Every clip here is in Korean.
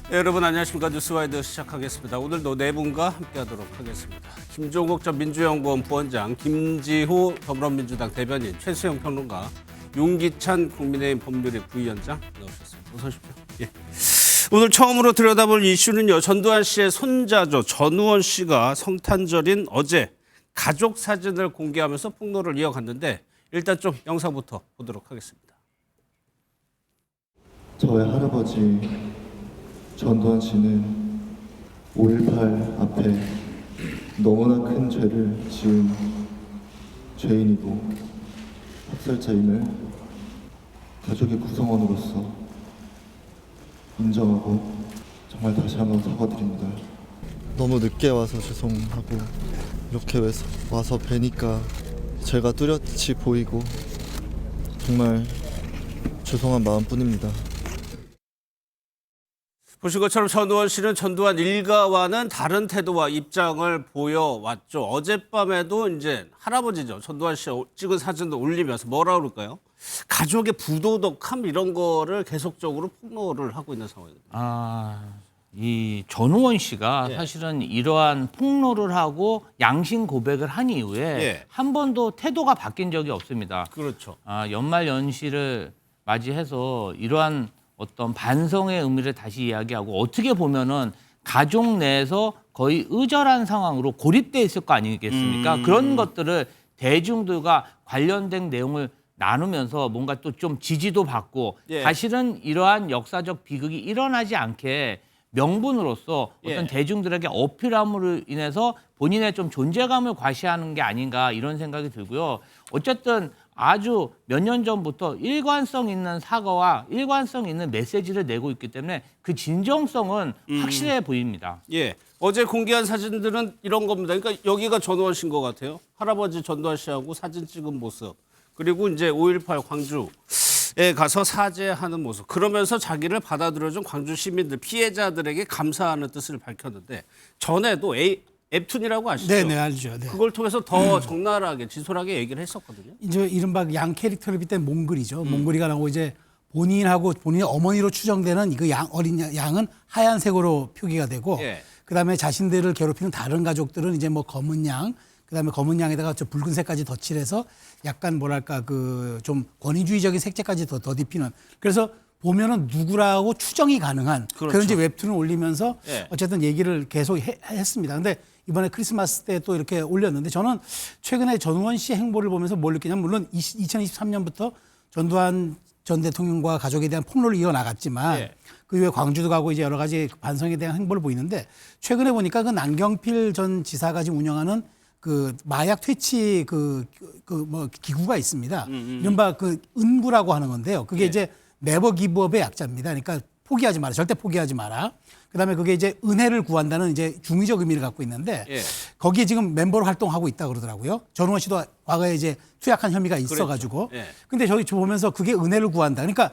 네, 여러분 안녕하십니까. 뉴스와이드 시작하겠습니다. 오늘도 네 분과 함께하도록 하겠습니다. 김종국 전 민주연구원 부원장, 김지호 더불어민주당 대변인, 최수영 평론가, 윤기찬 국민의힘 법률위 부위원장 나오셨습니다. 어서 오십시오. 예. 오늘 처음으로 들여다볼 이슈는요. 전두환 씨의 손자죠. 전우원 씨가 성탄절인 어제 가족 사진을 공개하면서 폭로를 이어갔는데 일단 좀 영상부터 보도록 하겠습니다. 저의 할아버지 전두환 씨는 5.18 앞에 너무나 큰 죄를 지은 죄인이고 학살자임을 가족의 구성원으로서 인정하고 정말 다시 한번 사과드립니다. 너무 늦게 와서 죄송하고 이렇게 와서 뵈니까 제가 뚜렷이 보이고 정말 죄송한 마음뿐입니다. 보신 것처럼 전우원 씨는 전두환 일가와는 다른 태도와 입장을 보여왔죠. 어젯밤에도 이제 할아버지죠. 전두환 씨 찍은 사진도 올리면서 뭐라 그럴까요? 가족의 부도덕함 이런 거를 계속적으로 폭로를 하고 있는 상황입니다. 이 전우원 씨가 예. 사실은 이러한 폭로를 하고 양심 고백을 한 이후에 예. 한 번도 태도가 바뀐 적이 없습니다. 그렇죠. 연말 연시를 맞이해서 이러한 어떤 반성의 의미를 다시 이야기하고 어떻게 보면은 가족 내에서 거의 의절한 상황으로 고립돼 있을 거 아니겠습니까? 그런 것들을 대중들과 관련된 내용을 나누면서 뭔가 또 좀 지지도 받고 예. 사실은 이러한 역사적 비극이 일어나지 않게 명분으로서 어떤 예. 대중들에게 어필함으로 인해서 본인의 좀 존재감을 과시하는 게 아닌가 이런 생각이 들고요. 어쨌든 아주 몇 년 전부터 일관성 있는 사과와 일관성 있는 메시지를 내고 있기 때문에 그 진정성은 확실해 보입니다. 예. 어제 공개한 사진들은 이런 겁니다. 그러니까 여기가 전우원 씨인 것 같아요. 할아버지 전두환 씨하고 사진 찍은 모습. 그리고 이제 5.18 광주에 가서 사죄하는 모습. 그러면서 자기를 받아들여준 광주 시민들, 피해자들에게 감사하는 뜻을 밝혔는데 전에도 앱툰이라고 아시죠? 네, 알죠. 네. 그걸 통해서 더 적나라하게 진솔하게 얘기를 했었거든요. 이제 이른바 양 캐릭터를 빗댄 몽글이죠. 몽글이가 나오고 이제 본인하고 본인의 어머니로 추정되는 그 어린 양은 하얀색으로 표기가 되고, 예. 그다음에 자신들을 괴롭히는 다른 가족들은 이제 뭐 검은 양, 그다음에 검은 양에다가 저 붉은색까지 덧칠해서 약간 뭐랄까 그 좀 권위주의적인 색채까지 더 덧입히는. 그래서 보면은 누구라고 추정이 가능한 그렇죠. 그런 이제 웹툰을 올리면서 예. 어쨌든 얘기를 계속 했습니다. 근데 이번에 크리스마스 때 또 이렇게 올렸는데 저는 최근에 전우원 씨 행보를 보면서 뭘 느끼냐면 물론 2023년부터 전두환 전 대통령과 가족에 대한 폭로를 이어나갔지만 예. 그 이후에 광주도 가고 이제 여러 가지 반성에 대한 행보를 보이는데 최근에 보니까 그 남경필 전 지사가 지금 운영하는 그 마약 퇴치 뭐 기구가 있습니다. 이른바 그 은부라고 하는 건데요. 그게 예. 이제 네버 기브업의 약자입니다. 그러니까 포기하지 마라. 절대 포기하지 마라. 그다음에 그게 이제 은혜를 구한다는 이제 중의적 의미를 갖고 있는데 예. 거기에 지금 멤버로 활동하고 있다 그러더라고요. 전우원 씨도 과거에 이제 투약한 혐의가 있어가지고. 예. 근데 저기 보면서 그게 은혜를 구한다. 그러니까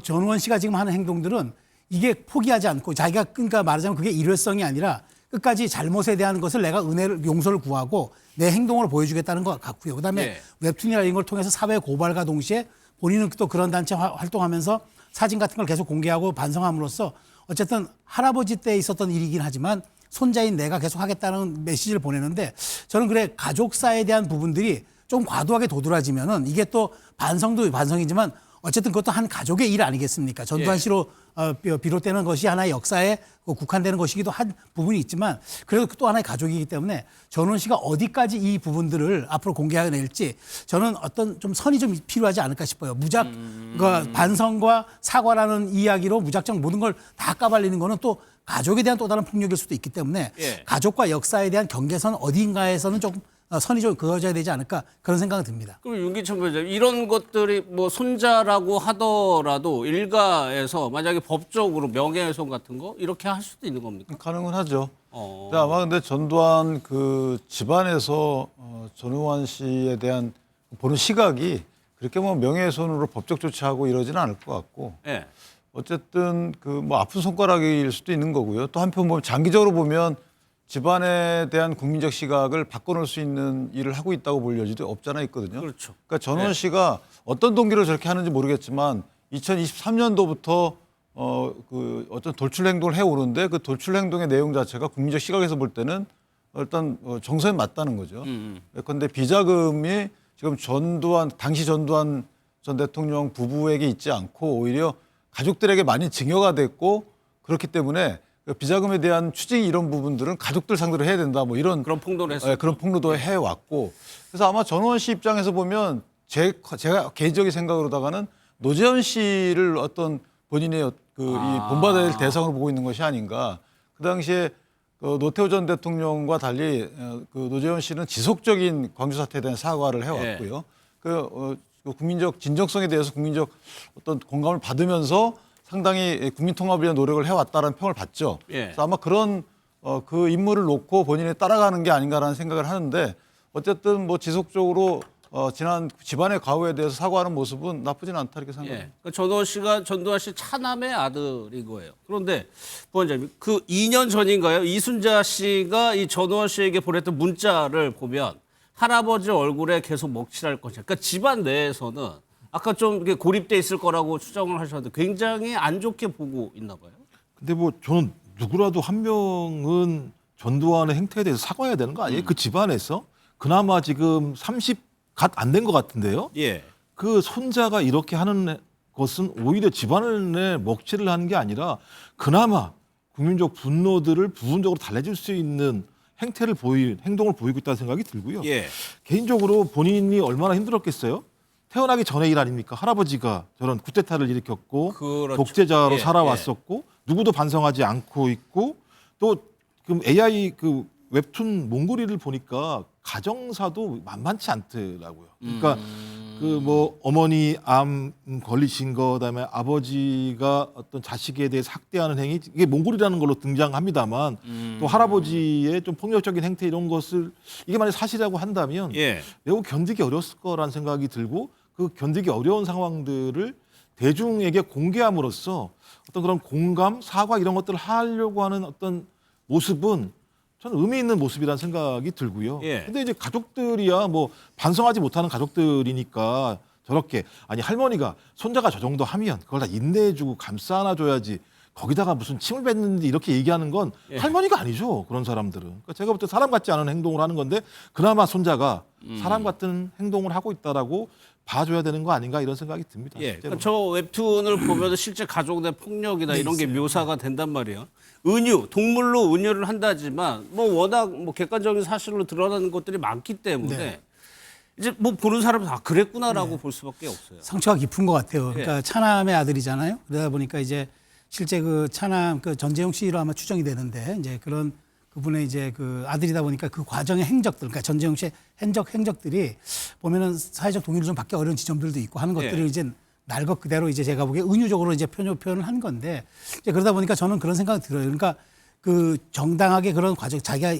전우원 씨가 지금 하는 행동들은 이게 포기하지 않고 자기가 그러니까 말하자면 그게 일회성이 아니라 끝까지 잘못에 대한 것을 내가 용서를 구하고 내 행동으로 보여주겠다는 것 같고요. 그다음에 예. 웹툰이나 이런 걸 통해서 사회 고발과 동시에 본인은 또 그런 단체 활동하면서 사진 같은 걸 계속 공개하고 반성함으로써 어쨌든 할아버지 때 있었던 일이긴 하지만 손자인 내가 계속 하겠다는 메시지를 보내는데 저는 그래 가족사에 대한 부분들이 좀 과도하게 도드라지면은 이게 또 반성도 반성이지만 어쨌든 그것도 한 가족의 일 아니겠습니까? 전두환 예. 씨로 비롯되는 것이 하나의 역사에 국한되는 것이기도 한 부분이 있지만 그래도 또 하나의 가족이기 때문에 전우원 씨가 어디까지 이 부분들을 앞으로 공개해낼지 저는 어떤 좀 선이 좀 필요하지 않을까 싶어요. 그러니까 반성과 사과라는 이야기로 무작정 모든 걸 다 까발리는 거는 또 가족에 대한 또 다른 폭력일 수도 있기 때문에 예. 가족과 역사에 대한 경계선 어딘가에서는 조금 선이 좀 그어져야 되지 않을까 그런 생각은 듭니다. 그럼 윤기찬 부회장 이런 것들이 뭐 손자라고 하더라도 일가에서 만약에 법적으로 명예훼손 같은 거 이렇게 할 수도 있는 겁니까? 가능은 하죠. 근데 아마 근데 전두환 그 집안에서 전우환 씨에 대한 보는 시각이 그렇게 뭐 명예훼손으로 법적 조치하고 이러지는 않을 것 같고 예. 어쨌든 그 뭐 아픈 손가락일 수도 있는 거고요. 또 한편 보면 장기적으로 보면 집안에 대한 국민적 시각을 바꿔놓을 수 있는 일을 하고 있다고 볼 여지도 없잖아 있거든요. 그렇죠. 그러니까 전원 네. 씨가 어떤 동기로 저렇게 하는지 모르겠지만 2023년도부터 어떤 돌출 행동을 해오는데 그 돌출 행동의 내용 자체가 국민적 시각에서 볼 때는 일단 정서에 맞다는 거죠. 그런데 비자금이 지금 당시 전두환 전 대통령 부부에게 있지 않고 오히려 가족들에게 많이 증여가 됐고 그렇기 때문에 그 비자금에 대한 추징 이런 부분들은 가족들 상대로 해야 된다 뭐 이런 그런 폭로를 했어요. 그런 폭로도 해왔고 그래서 아마 전우환 씨 입장에서 보면 제가 개인적인 생각으로다가는 노재현 씨를 어떤 본인의 이 본받아야 될 대상으로 보고 있는 것이 아닌가. 그 당시에 노태우 전 대통령과 달리 그 노재현 씨는 지속적인 광주 사태에 대한 사과를 해왔고요. 그 국민적 진정성에 대해서 국민적 어떤 공감을 받으면서 상당히 국민 통합을 위한 노력을 해왔다라는 평을 받죠. 그래서 아마 그런 그 인물을 놓고 본인이 따라가는 게 아닌가라는 생각을 하는데 어쨌든 뭐 지속적으로 지난 집안의 과오에 대해서 사과하는 모습은 나쁘진 않다 이렇게 생각합니다. 그러니까 전두환 씨 차남의 아들인 거예요. 그런데 부원장님 그 2년 전인가요? 이순자 씨가 이 전두환 씨에게 보냈던 문자를 보면 할아버지 얼굴에 계속 먹칠할 것이야. 그러니까 집안 내에서는 아까 좀 이렇게 고립돼 있을 거라고 추정을 하셨는데 굉장히 안 좋게 보고 있나 봐요. 근데 뭐 저는 누구라도 한 명은 전두환의 행태에 대해서 사과해야 되는 거 아니에요? 그 집안에서 그나마 지금 30 갓 안 된 것 같은데요. 예. 그 손자가 이렇게 하는 것은 오히려 집안에 먹칠을 하는 게 아니라 그나마 국민적 분노들을 부분적으로 달래줄 수 있는 행동을 보이고 있다는 생각이 들고요. 예. 개인적으로 본인이 얼마나 힘들었겠어요? 태어나기 전의 일 아닙니까? 할아버지가 저런 쿠데타를 일으켰고 그렇죠. 독재자로 예, 살아왔었고 누구도 반성하지 않고 있고 또 그 AI 그 웹툰 몽골이를 보니까 가정사도 만만치 않더라고요. 그러니까 그 뭐 어머니 암 걸리신 거 그다음에 아버지가 어떤 자식에 대해서 학대하는 행위 이게 몽골이라는 걸로 등장합니다만 또 할아버지의 좀 폭력적인 행태 이런 것을 이게 만약 사실이라고 한다면 예. 매우 견디기 어려웠을 거라는 생각이 들고 그 견디기 어려운 상황들을 대중에게 공개함으로써 어떤 그런 공감, 사과 이런 것들을 하려고 하는 어떤 모습은 저는 의미 있는 모습이라는 생각이 들고요. 예. 근데 이제 가족들이야 뭐 반성하지 못하는 가족들이니까 저렇게 아니 할머니가 손자가 저 정도 하면 그걸 다 인내해주고 감싸 안아줘야지 거기다가 무슨 침을 뱉는데 이렇게 얘기하는 건 할머니가 아니죠. 그런 사람들은. 그러니까 제가 볼 때 사람 같지 않은 행동을 하는 건데 그나마 손자가 사람 같은 행동을 하고 있다라고 봐줘야 되는 거 아닌가 이런 생각이 듭니다. 예. 실제로. 저 웹툰을 보면 실제 가족 내 폭력이나 이런 게 묘사가 된단 말이에요. 은유, 동물로 은유를 한다지만 뭐 워낙 뭐 객관적인 사실로 드러나는 것들이 많기 때문에 이제 뭐 보는 사람은 아 그랬구나라고 볼 수밖에 없어요. 상처가 깊은 것 같아요. 그러니까 차남의 아들이잖아요. 그러다 보니까 이제 실제 그 차남 그 전재용 씨로 아마 추정이 되는데 이제 그런 그분의 이제 그 아들이다 보니까 그 과정의 행적들, 그러니까 전재용 씨의 행적들이 보면은 사회적 동의를 좀 받기 어려운 지점들도 있고 하는 것들을 이제 날 것 그대로 이제 제가 보기에 은유적으로 이제 표현을 한 건데 이제 그러다 보니까 저는 그런 생각이 들어요. 그러니까 그 정당하게 그런 과정 자기가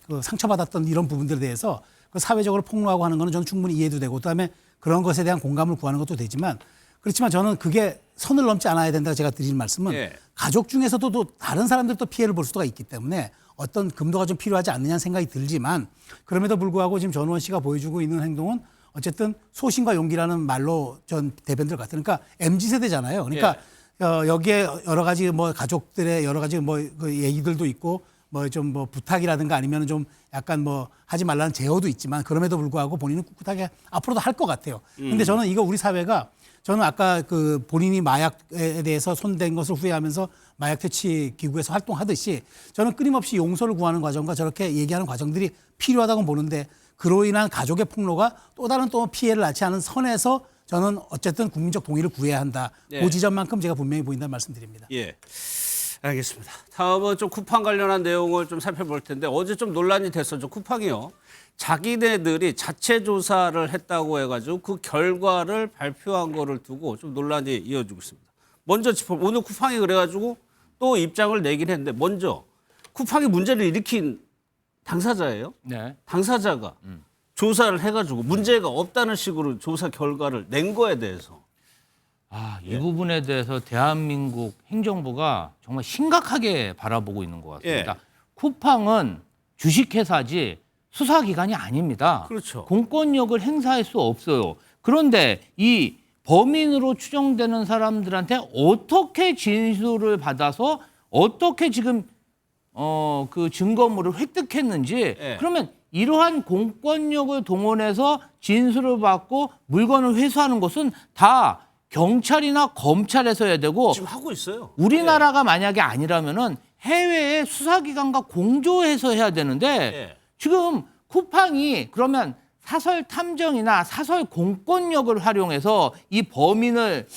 그 상처받았던 이런 부분들에 대해서 그 사회적으로 폭로하고 하는 거는 저는 충분히 이해도 되고 그다음에 그런 것에 대한 공감을 구하는 것도 되지만 그렇지만 저는 그게 선을 넘지 않아야 된다고 제가 드리는 말씀은 가족 중에서도 또 다른 사람들도 피해를 볼 수가 있기 때문에 어떤 금도가 좀 필요하지 않느냐는 생각이 들지만 그럼에도 불구하고 지금 전우원 씨가 보여주고 있는 행동은 어쨌든 소신과 용기라는 말로 전 대변들 같아요. 그러니까 MZ세대잖아요. 그러니까 여기에 여러 가지 뭐 가족들의 여러 가지 뭐 그 얘기들도 있고 뭐 좀 뭐 부탁이라든가 아니면 좀 약간 뭐 하지 말라는 제어도 있지만 그럼에도 불구하고 본인은 꿋꿋하게 앞으로도 할 것 같아요. 근데 저는 이거 우리 사회가 저는 아까 그 본인이 마약에 대해서 손댄 것을 후회하면서 마약 퇴치 기구에서 활동하듯이 저는 끊임없이 용서를 구하는 과정과 저렇게 얘기하는 과정들이 필요하다고 보는데 그로 인한 가족의 폭로가 또 다른 또 피해를 낳지 않은 선에서 저는 어쨌든 국민적 동의를 구해야 한다. 그 지점만큼 제가 분명히 보인다는 말씀드립니다. 예. 알겠습니다. 다음은 좀 쿠팡 관련한 내용을 좀 살펴볼 텐데 어제 좀 논란이 됐었죠. 쿠팡이요. 자기네들이 자체 조사를 했다고 해가지고 그 결과를 발표한 거를 두고 좀 논란이 이어지고 있습니다. 먼저 오늘 쿠팡이 그래가지고 또 입장을 내긴 했는데 먼저 쿠팡이 문제를 일으킨 당사자예요. 네. 당사자가 조사를 해가지고 문제가 없다는 식으로 조사 결과를 낸 거에 대해서 이 부분에 대해서 대한민국 행정부가 정말 심각하게 바라보고 있는 것 같습니다. 쿠팡은 주식회사지 수사기관이 아닙니다. 그렇죠. 공권력을 행사할 수 없어요. 그런데 이 범인으로 추정되는 사람들한테 어떻게 진술을 받아서 어떻게 지금 그 증거물을 획득했는지 예. 그러면 이러한 공권력을 동원해서 진술을 받고 물건을 회수하는 것은 다 경찰이나 검찰에서 해야 되고 지금 하고 있어요. 우리나라가 만약에 아니라면은 해외의 수사기관과 공조해서 해야 되는데 예. 지금 쿠팡이 그러면 사설 탐정이나 사설 공권력을 활용해서 이 범인을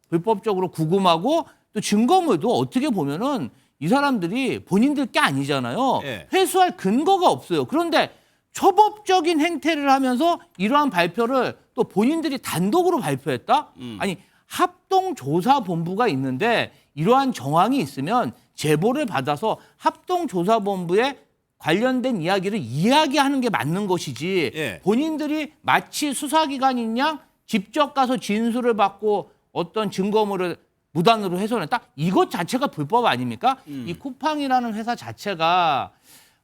불법적으로 구금하고 또 증거물도 어떻게 보면은 이 사람들이 본인들 게 아니잖아요. 예. 회수할 근거가 없어요. 그런데 초법적인 행태를 하면서 이러한 발표를 또 본인들이 단독으로 발표했다? 아니 합동조사본부가 있는데 이러한 정황이 있으면 제보를 받아서 합동조사본부에 관련된 이야기를 이야기하는 게 맞는 것이지 예. 본인들이 마치 수사기관인 양 직접 가서 진술을 받고 어떤 증거물을 무단으로 훼손했다? 이것 자체가 불법 아닙니까? 이 쿠팡이라는 회사 자체가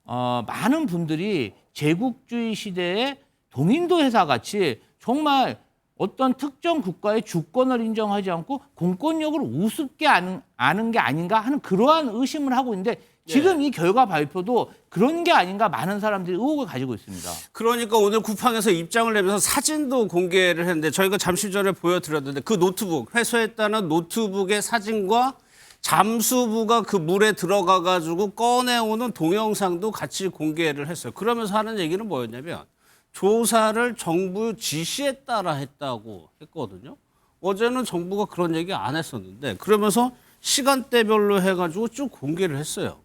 많은 분들이 제국주의 시대에 동인도 회사 같이 정말 어떤 특정 국가의 주권을 인정하지 않고 공권력을 우습게 아는 게 아닌가 하는 그러한 의심을 하고 있는데 지금 이 결과 발표도 그런 게 아닌가 많은 사람들이 의혹을 가지고 있습니다. 그러니까 오늘 쿠팡에서 입장을 내면서 사진도 공개를 했는데 저희가 잠시 전에 보여드렸는데 그 노트북, 회수했다는 노트북의 사진과 잠수부가 그 물에 들어가 가지고 꺼내오는 동영상도 같이 공개를 했어요. 그러면서 하는 얘기는 뭐였냐면 조사를 정부 지시에 따라 했다고 했거든요. 어제는 정부가 그런 얘기 안 했었는데 그러면서 시간대별로 해가지고 쭉 공개를 했어요.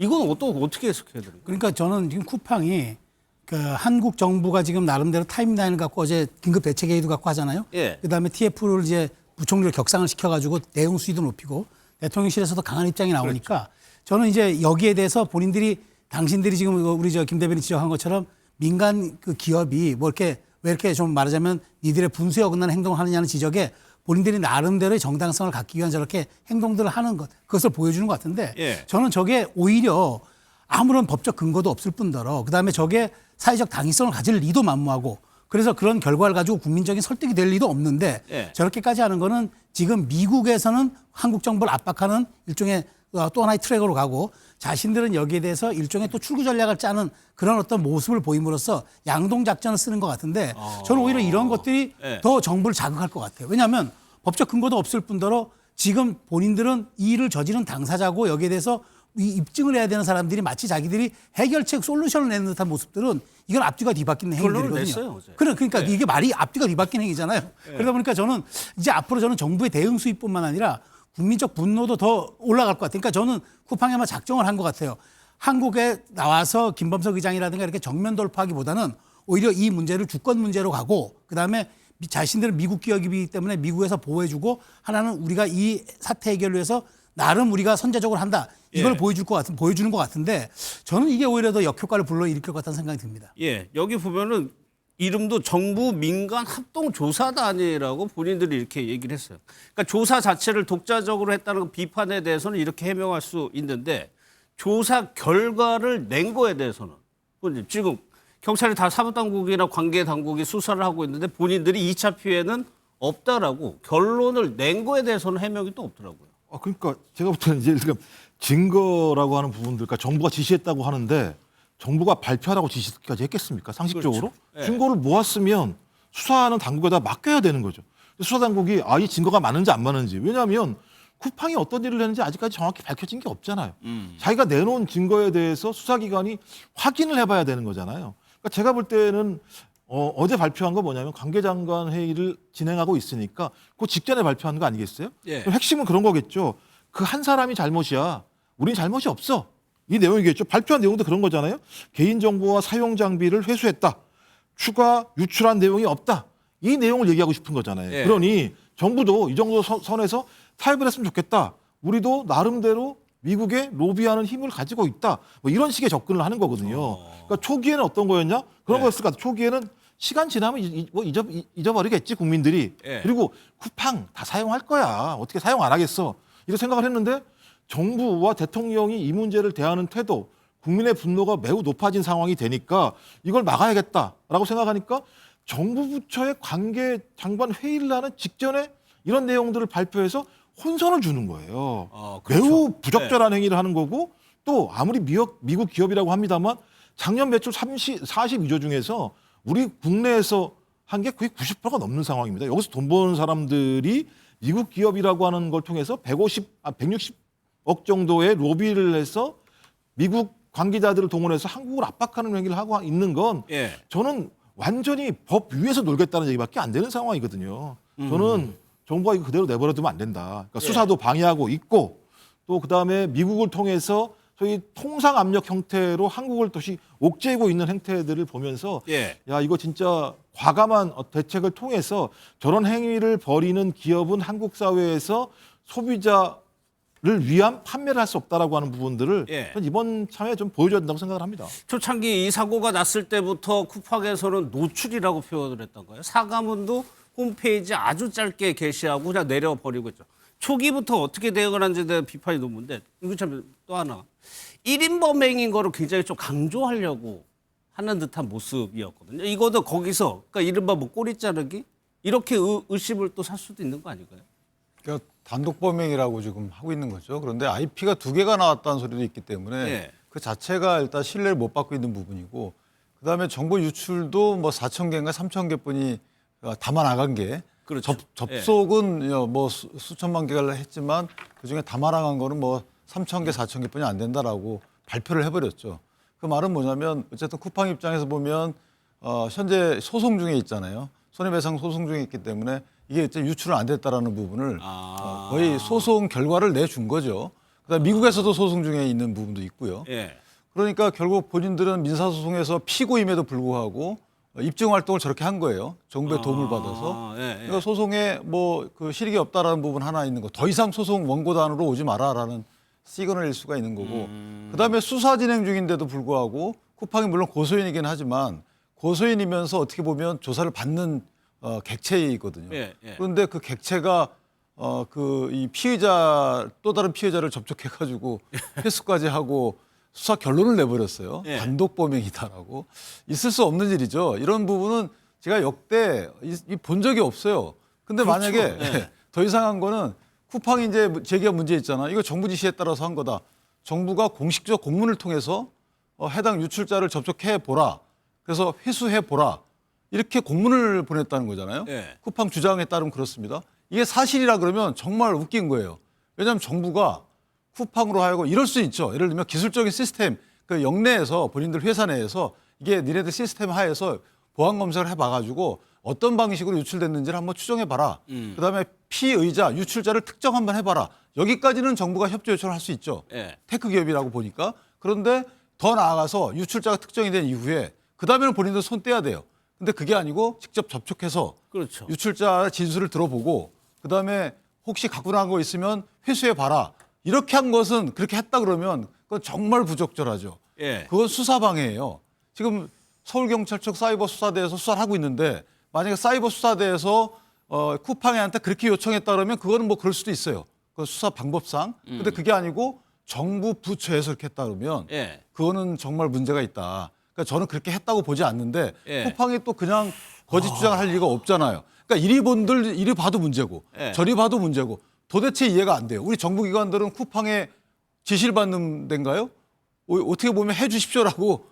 이건 어떻게 해석해야 됩니까? 그러니까 저는 지금 쿠팡이 그 한국 정부가 지금 나름대로 타임라인을 갖고 어제 긴급 대책 회의도 갖고 하잖아요. 예. 그다음에 TF를 이제 부총리를 격상을 시켜가지고 내용 수위도 높이고 대통령실에서도 강한 입장이 나오니까 저는 이제 여기에 대해서 본인들이 당신들이 지금 우리 저 김 대변인 지적한 것처럼 민간 그 기업이 뭐 이렇게 왜 이렇게 좀 말하자면 니들의 분수에 어긋나는 행동을 하느냐는 지적에 본인들이 나름대로의 정당성을 갖기 위한 저렇게 행동들을 하는 것 그것을 보여주는 것 같은데 예. 저는 저게 오히려 아무런 법적 근거도 없을 뿐더러 그다음에 저게 사회적 당위성을 가질 리도 만무하고 그래서 그런 결과를 가지고 국민적인 설득이 될 리도 없는데 예. 저렇게까지 하는 거는 지금 미국에서는 한국 정부를 압박하는 일종의 또 하나의 트랙으로 가고 자신들은 여기에 대해서 일종의 또 출구 전략을 짜는 그런 어떤 모습을 보임으로써 양동 작전을 쓰는 것 같은데 저는 오히려 이런 것들이 예. 더 정부를 자극할 것 같아요. 왜냐하면 법적 근거도 없을 뿐더러 지금 본인들은 이 일을 저지른 당사자고 여기에 대해서 이 입증을 해야 되는 사람들이 마치 자기들이 해결책 솔루션을 내는 듯한 모습들은 이건 앞뒤가 뒤바뀌는 결론을 행위들이거든요. 냈어요, 어제. 그러니까 이게 말이 앞뒤가 뒤바뀌는 행위잖아요. 그러다 보니까 저는 이제 앞으로 저는 정부의 대응 수위뿐만 아니라 국민적 분노도 더 올라갈 것 같아요. 그러니까 저는 쿠팡이 아마 작정을 한 것 같아요. 한국에 나와서 김범석 의장이라든가 이렇게 정면 돌파하기보다는 오히려 이 문제를 주권 문제로 가고 그다음에 자신들은 미국 기업이기 때문에 미국에서 보호해주고 하나는 우리가 이 사태 해결을 위해서 나름 우리가 선제적으로 한다. 이걸 예. 보여주는 것 같은데 저는 이게 오히려 더 역효과를 불러일으킬 것 같다는 생각이 듭니다. 예, 여기 보면은 이름도 정부 민간 합동조사단이라고 본인들이 이렇게 얘기를 했어요. 그러니까 조사 자체를 독자적으로 했다는 비판에 대해서는 이렇게 해명할 수 있는데 조사 결과를 낸 거에 대해서는 지금 경찰이 다 사법당국이나 관계당국이 수사를 하고 있는데 본인들이 2차 피해는 없다라고 결론을 낸 거에 대해서는 해명이 또 없더라고요. 그러니까 제가 볼 때는 이제 지금 증거라고 하는 부분들, 그러니까 정부가 지시했다고 하는데 정부가 발표하라고 지시까지 했겠습니까? 상식적으로 그렇죠. 예. 증거를 모았으면 수사하는 당국에다 맡겨야 되는 거죠. 수사 당국이 이 증거가 많은지 안 많은지 왜냐하면 쿠팡이 어떤 일을 했는지 아직까지 정확히 밝혀진 게 없잖아요. 자기가 내놓은 증거에 대해서 수사기관이 확인을 해봐야 되는 거잖아요. 그러니까 제가 볼 때는 어제 발표한 거 뭐냐면 관계장관 회의를 진행하고 있으니까 그 직전에 발표한 거 아니겠어요? 예. 그럼 핵심은 그런 거겠죠. 그 한 사람이 잘못이야. 우린 잘못이 없어. 이 내용이겠죠. 발표한 내용도 그런 거잖아요. 개인정보와 사용 장비를 회수했다. 추가 유출한 내용이 없다. 이 내용을 얘기하고 싶은 거잖아요. 예. 그러니 정부도 이 정도 선에서 타협을 했으면 좋겠다. 우리도 나름대로 미국에 로비하는 힘을 가지고 있다. 뭐 이런 식의 접근을 하는 거거든요. 그러니까 초기에는 어떤 거였냐? 그런 예. 거였을 것 같아요. 초기에는 시간 지나면 잊어버리겠지 국민들이. 예. 그리고 쿠팡 다 사용할 거야. 어떻게 사용 안 하겠어. 이런 생각을 했는데 정부와 대통령이 이 문제를 대하는 태도, 국민의 분노가 매우 높아진 상황이 되니까 이걸 막아야겠다라고 생각하니까 정부 부처의 관계 장관 회의를 하는 직전에 이런 내용들을 발표해서 혼선을 주는 거예요. 그렇죠. 매우 부적절한 행위를 하는 거고 또 아무리 미국 기업이라고 합니다만 작년 매출 42조 중에서 우리 국내에서 한 게 거의 90%가 넘는 상황입니다. 여기서 돈 버는 사람들이 미국 기업이라고 하는 걸 통해서 160억 정도의 로비를 해서 미국 관계자들을 동원해서 한국을 압박하는 행위를 하고 있는 건 예. 저는 완전히 법 위에서 놀겠다는 얘기밖에 안 되는 상황이거든요. 저는 정부가 이거 그대로 내버려두면 안 된다. 그러니까 수사도 방해하고 있고 또 그다음에 미국을 통해서 소위 통상 압력 형태로 한국을 다시 옥죄고 있는 행태들을 보면서 예. 야 이거 진짜 과감한 대책을 통해서 저런 행위를 벌이는 기업은 한국 사회에서 소비자를 위한 판매를 할 수 없다라고 하는 부분들을 예. 저는 이번 참에 좀 보여줘야 된다고 생각을 합니다. 초창기 이 사고가 났을 때부터 쿠팡에서는 노출이라고 표현을 했던 거예요. 사과문도 홈페이지에 아주 짧게 게시하고 그냥 내려버리고 있죠. 초기부터 어떻게 대응을 하는지에 대한 비판이 높은데 이거 참 또 하나 1인 범행인 거를 굉장히 좀 강조하려고 하는 듯한 모습이었거든요. 이것도 거기서 그러니까 이른바 뭐 꼬리 자르기 이렇게 의심을 또 살 수도 있는 거 아닐까요? 그러니까 단독 범행이라고 지금 하고 있는 거죠. 그런데 IP가 2개가 나왔다는 소리도 있기 때문에 예. 그 자체가 일단 신뢰를 못 받고 있는 부분이고 그다음에 정보 유출도 뭐 4,000개인가 3,000개뿐이 담아 나간 게 그렇죠. 접속은 뭐 수천만 개를 했지만 그중에 담아 나간 거는 뭐 3,000개, 4,000개뿐이 안 된다라고 발표를 해버렸죠. 그 말은 뭐냐면 어쨌든 쿠팡 입장에서 보면 현재 소송 중에 있잖아요. 손해배상 소송 중에 있기 때문에 이게 이제 유출은 안 됐다라는 부분을 거의 소송 결과를 내준 거죠. 그다음에 미국에서도 소송 중에 있는 부분도 있고요. 예. 그러니까 결국 본인들은 민사소송에서 피고임에도 불구하고 입증 활동을 저렇게 한 거예요. 정부의 도움을 받아서. 예, 예. 그러니까 소송에 뭐 그 실익이 없다라는 부분 하나 있는 거. 더 이상 소송 원고단으로 오지 마라라는 시그널일 수가 있는 거고. 그다음에 수사 진행 중인데도 불구하고 쿠팡이 물론 고소인이긴 하지만 고소인이면서 어떻게 보면 조사를 받는 객체이거든요. 예, 예. 그런데 그 객체가 그 이 피의자 또 다른 피의자를 접촉해가지고 회수까지 하고 수사 결론을 내버렸어요. 예. 단독 범행이다라고. 있을 수 없는 일이죠. 이런 부분은 제가 역대 본 적이 없어요. 근데 그렇죠. 만약에 예. 더 이상한 거는 쿠팡이 이제 제기한 문제 있잖아. 이거 정부 지시에 따라서 한 거다. 정부가 공식적 공문을 통해서 해당 유출자를 접촉해 보라. 그래서 회수해 보라. 이렇게 공문을 보냈다는 거잖아요. 예. 쿠팡 주장에 따르면 그렇습니다. 이게 사실이라 그러면 정말 웃긴 거예요. 왜냐하면 정부가 쿠팡으로 하여금 이럴 수 있죠. 예를 들면 기술적인 시스템, 그 영내에서 본인들 회사 내에서 이게 니네들 시스템 하에서 보안 검사를 해봐가지고 어떤 방식으로 유출됐는지를 한번 추정해봐라. 그다음에 피의자, 유출자를 특정 한번 해봐라. 여기까지는 정부가 협조 요청을 할 수 있죠. 예. 테크 기업이라고 보니까. 그런데 더 나아가서 유출자가 특정이 된 이후에 그다음에는 본인들 손 떼야 돼요. 근데 그게 아니고 직접 접촉해서 그렇죠. 유출자 진술을 들어보고 그다음에 혹시 갖고 나간 거 있으면 회수해봐라. 이렇게 한 것은 그렇게 했다 그러면 그건 정말 부적절하죠. 예. 그건 수사방해예요. 지금 서울경찰청 사이버 수사대에서 수사를 하고 있는데 만약에 사이버 수사대에서 쿠팡한테 그렇게 요청했다 그러면 그거는 뭐 그럴 수도 있어요. 그 수사 방법상. 근데 그게 아니고 정부 부처에서 이렇게 했다 그러면 예. 그거는 정말 문제가 있다. 그러니까 저는 그렇게 했다고 보지 않는데 예. 쿠팡이 또 그냥 거짓 주장을 할 리가 없잖아요. 그러니까 이리 봐도 문제고 예. 저리 봐도 문제고 도대체 이해가 안 돼요. 우리 정부기관들은 쿠팡에 지시를 받는 데인가요? 어떻게 보면 해 주십시오라고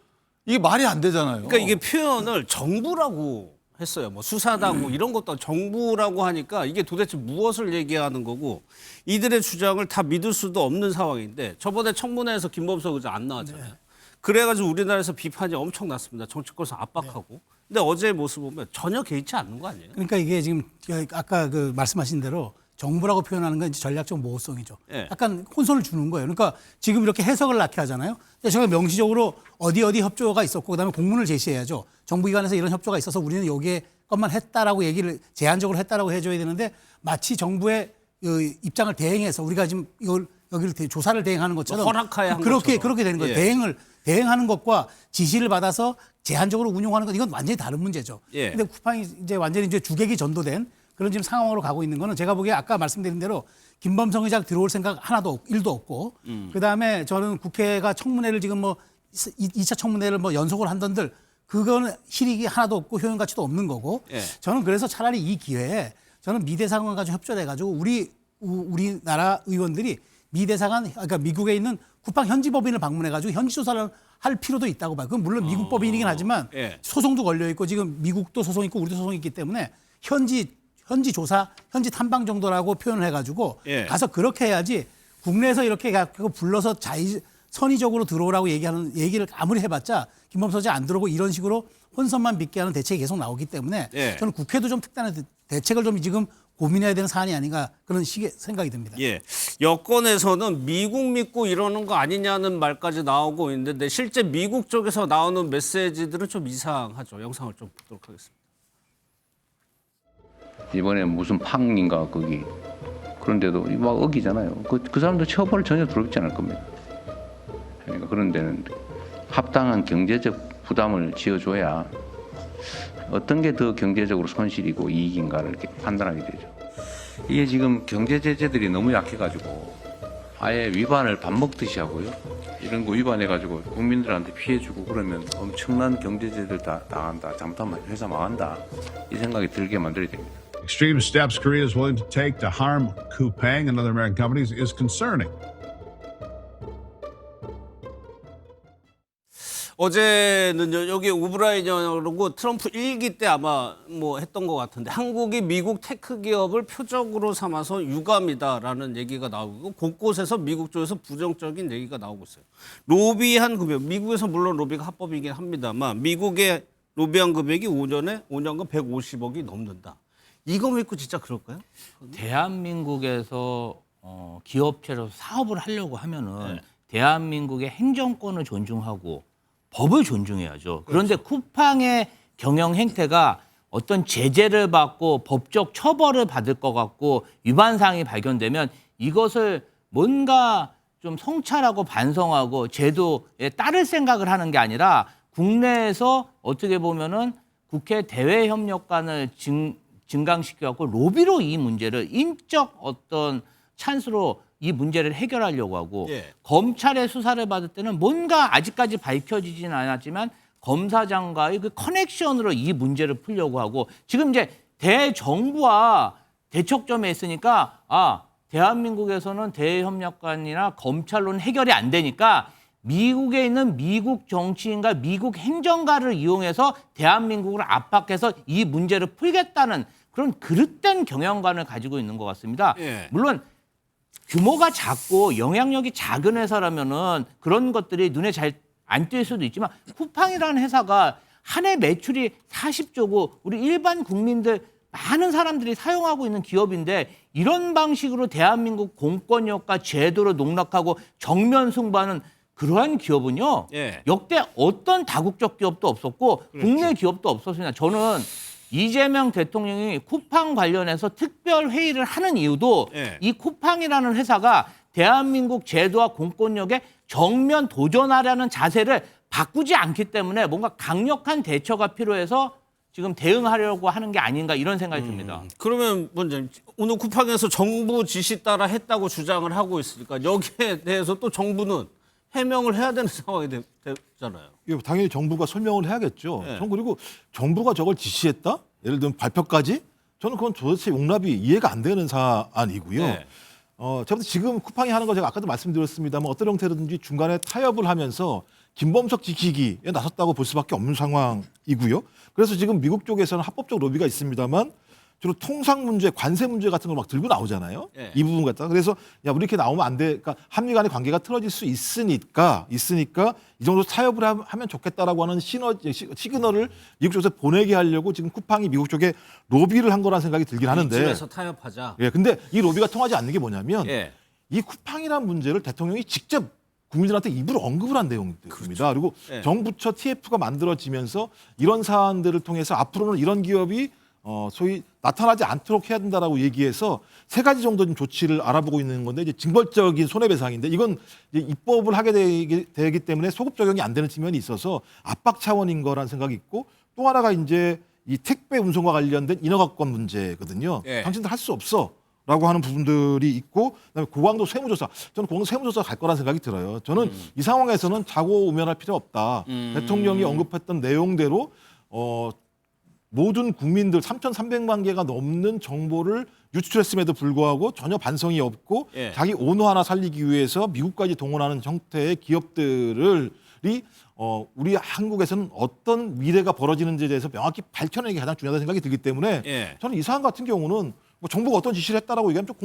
이게 말이 안 되잖아요. 그러니까 이게 표현을 정부라고 했어요. 뭐 수사당 뭐 이런 것도 정부라고 하니까 이게 도대체 무엇을 얘기하는 거고 이들의 주장을 다 믿을 수도 없는 상황인데 저번에 청문회에서 김범석 의장 안 나왔잖아요. 그래가지고 우리나라에서 비판이 엄청 났습니다. 정치권에서 압박하고. 근데 어제의 모습 보면 전혀 개의치 않는 거 아니에요? 그러니까 이게 지금 아까 그 말씀하신 대로 정부라고 표현하는 건 이제 전략적 모호성이죠. 예. 약간 혼선을 주는 거예요. 그러니까 지금 이렇게 해석을 낳게 하잖아요. 근데 제가 명시적으로 어디 협조가 있었고 그다음에 공문을 제시해야죠. 정부기관에서 이런 협조가 있어서 우리는 여기에 것만 했다라고 얘기를 제한적으로 했다라고 해줘야 되는데 마치 정부의 입장을 대행해서 우리가 지금 여기를 조사를 대행하는 것처럼 허락하에 한 그렇게 것처럼. 되는 거예요. 예. 대행하는 것과 지시를 받아서 제한적으로 운용하는 것 이건 완전히 다른 문제죠. 예. 근데 쿠팡이 이제 완전히 이제 주객이 전도된 그런 지금 상황으로 가고 있는 거는 제가 보기에 아까 말씀드린 대로 김범석 의장 들어올 생각 하나도 1도 없고 그다음에 저는 국회가 청문회를 지금 뭐 2차 청문회를 뭐 연속을 한던들 그거는 실익이 하나도 없고 효용 가치도 없는 거고 예. 저는 그래서 차라리 이 기회에 저는 미 대사관과 가지고 협조해 가지고 우리나라 의원들이 미 대사관 그러니까 미국에 있는 국방 현지 법인을 방문해 가지고 현지 조사를 할 필요도 있다고 봐요. 그건 물론 미국 법인이긴 하지만 예. 소송도 걸려 있고 지금 미국도 소송 있고 우리도 소송이 있기 때문에 현지 조사, 현지 탐방 정도라고 표현을 해가지고 예. 가서 그렇게 해야지 국내에서 이렇게 불러서 선의적으로 들어오라고 얘기를 아무리 해봤자 김범석이 안 들어오고 이런 식으로 혼선만 빚게 하는 대책이 계속 나오기 때문에 예. 저는 국회도 좀 특단의 대책을 좀 지금 고민해야 되는 사안이 아닌가 그런 식의 생각이 듭니다. 예. 여권에서는 미국 믿고 이러는 거 아니냐는 말까지 나오고 있는데 실제 미국 쪽에서 나오는 메시지들은 좀 이상하죠. 영상을 좀 보도록 하겠습니다. 이번에 무슨 팡인가 거기 그런데도 막 어기잖아요. 그 사람도 처벌 전혀 두렵지 않을 겁니다. 그러니까 그런 데는 합당한 경제적 부담을 지어줘야 어떤 게 더 경제적으로 손실이고 이익인가를 이렇게 판단하게 되죠. 이게 지금 경제 제재들이 너무 약해가지고 아예 위반을 밥 먹듯이 하고요. 이런 거 위반해가지고 국민들한테 피해주고 그러면 엄청난 경제 제재들 다 당한다. 잘못하면 회사 망한다. 이 생각이 들게 만들어야 됩니다. Extreme steps Korea is willing to take to harm Coupang and other American companies is concerning. 어제는요, 여기 오브라이언하고 트럼프 1기 때 아마 뭐 했던 것 같은데 한국이 미국 테크 기업을 표적으로 삼아서 유감이다라는 얘기가 나오고 곳곳에서 미국 쪽에서 부정적인 얘기가 나오고 있어요. 로비한 금액, 미국에서 물론 로비가 합법이긴 합니다만 미국의 로비한 금액이 5년간 150억이 넘는다. 이거 믿고 진짜 그럴까요? 대한민국에서 기업체로 사업을 하려고 하면은 대한민국의 행정권을 존중하고 법을 존중해야죠. 그런데 쿠팡의 경영 행태가 어떤 제재를 받고 법적 처벌을 받을 것 같고 위반 사항이 발견되면 이것을 뭔가 좀 성찰하고 반성하고 제도에 따를 생각을 하는 게 아니라 국내에서 어떻게 보면은 국회 대외협력관을 증강시켜갖고 로비로 이 문제를 인적 어떤 찬스로 이 문제를 해결하려고 하고 예. 검찰의 수사를 받을 때는 뭔가 아직까지 밝혀지지는 않았지만 검사장과의 그 커넥션으로 이 문제를 풀려고 하고 지금 이제 대정부와 대척점에 있으니까 대한민국에서는 대외협력관이나 검찰로는 해결이 안 되니까 미국에 있는 미국 정치인과 미국 행정가를 이용해서 대한민국을 압박해서 이 문제를 풀겠다는 그런 그릇된 경영관을 가지고 있는 것 같습니다. 예. 물론 규모가 작고 영향력이 작은 회사라면은 그런 것들이 눈에 잘 안 띌 수도 있지만 쿠팡이라는 회사가 한 해 매출이 40조고 우리 일반 국민들 많은 사람들이 사용하고 있는 기업인데 이런 방식으로 대한민국 공권력과 제도를 농락하고 정면 승부하는 그러한 기업은요. 예. 역대 어떤 다국적 기업도 없었고 국내 기업도 없었습니다. 저는 이재명 대통령이 쿠팡 관련해서 특별 회의를 하는 이유도 예. 이 쿠팡이라는 회사가 대한민국 제도와 공권력에 정면 도전하려는 자세를 바꾸지 않기 때문에 뭔가 강력한 대처가 필요해서 지금 대응하려고 하는 게 아닌가 이런 생각이 듭니다. 그러면 먼저 오늘 쿠팡에서 정부 지시 따라 했다고 주장을 하고 있으니까 여기에 대해서 또 정부는 해명을 해야 되는 상황이 됐잖아요. 이거 당연히 정부가 설명을 해야겠죠. 네. 전 그리고 정부가 저걸 지시했다? 예를 들면 발표까지? 저는 그건 도대체 용납이 이해가 안 되는 사안이고요. 네. 제가 볼 때 지금 쿠팡이 하는 거 제가 아까도 말씀드렸습니다만 어떤 형태로든지 중간에 타협을 하면서 김범석 지키기에 나섰다고 볼 수밖에 없는 상황이고요. 그래서 지금 미국 쪽에서는 합법적 로비가 있습니다만 주로 통상 문제, 관세 문제 같은 걸 막 들고 나오잖아요. 네. 이 부분 갖다가. 그래서 야, 우리 이렇게 나오면 안 돼. 그러니까 한미 간의 관계가 틀어질 수 있으니까 이 정도 타협을 하면 좋겠다라고 하는 시그널을 미국 쪽에서 보내게 하려고 지금 쿠팡이 미국 쪽에 로비를 한 거라는 생각이 들긴 하는데. 집에서 타협하자. 예, 근데 이 로비가 통하지 않는 게 뭐냐면 예. 이 쿠팡이라는 문제를 대통령이 직접 국민들한테 입으로 언급을 한 내용입니다. 그리고 예. 정부처 TF가 만들어지면서 이런 사안들을 통해서 앞으로는 이런 기업이 소위 나타나지 않도록 해야 된다라고 얘기해서 세 가지 정도 좀 조치를 알아보고 있는 건데 이제 징벌적인 손해배상인데 이건 이제 입법을 하게 되기 때문에 소급 적용이 안 되는 측면이 있어서 압박 차원인 거라는 생각이 있고 또 하나가 이제 이 택배 운송과 관련된 인허가권 문제거든요. 예. 당신들 할 수 없어. 라고 하는 부분들이 있고 그다음에 고강도 세무조사 저는 고강도 세무조사 갈 거라는 생각이 들어요. 저는 이 상황에서는 자고 우면할 필요 없다. 대통령이 언급했던 내용대로 모든 국민들 3,300만 개가 넘는 정보를 유출했음에도 불구하고 전혀 반성이 없고 예. 자기 오너 하나 살리기 위해서 미국까지 동원하는 형태의 기업들이 우리 한국에서는 어떤 미래가 벌어지는지에 대해서 명확히 밝혀내는 게 가장 중요하다는 생각이 들기 때문에 예. 저는 이 사안 같은 경우는 뭐 정부가 어떤 지시를 했다라고 얘기하면 좀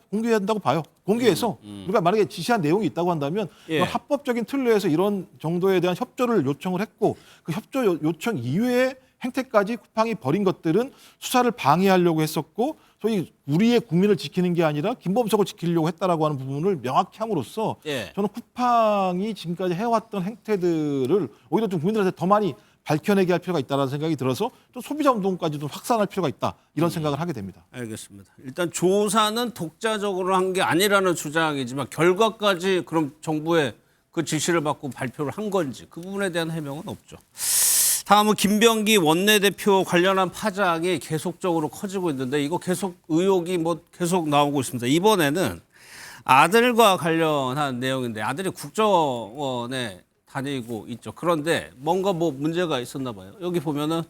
공개해야 한다고 봐요. 공개해서 우리가 만약에 지시한 내용이 있다고 한다면 예. 이건 합법적인 틀내에서 이런 정도에 대한 협조를 요청을 했고 그 협조 요청 이외에 행태까지 쿠팡이 벌인 것들은 수사를 방해하려고 했었고 소위 우리의 국민을 지키는 게 아니라 김범석을 지키려고 했다라고 하는 부분을 명확히 함으로써 예. 저는 쿠팡이 지금까지 해왔던 행태들을 오히려 좀 국민들한테 더 많이 밝혀내게 할 필요가 있다는 생각이 들어서 좀 소비자 운동까지 좀 확산할 필요가 있다 이런 생각을 하게 됩니다. 알겠습니다. 일단 조사는 독자적으로 한 게 아니라는 주장이지만 결과까지 그럼 정부의 그 지시를 받고 발표를 한 건지 그 부분에 대한 해명은 없죠. 다음은 김병기 원내대표 관련한 파장이 계속적으로 커지고 있는데 이거 계속 의혹이 뭐 계속 나오고 있습니다. 이번에는 아들과 관련한 내용인데 아들이 국정원에 다니고 있죠. 그런데 뭔가 뭐 문제가 있었나 봐요. 여기 보면은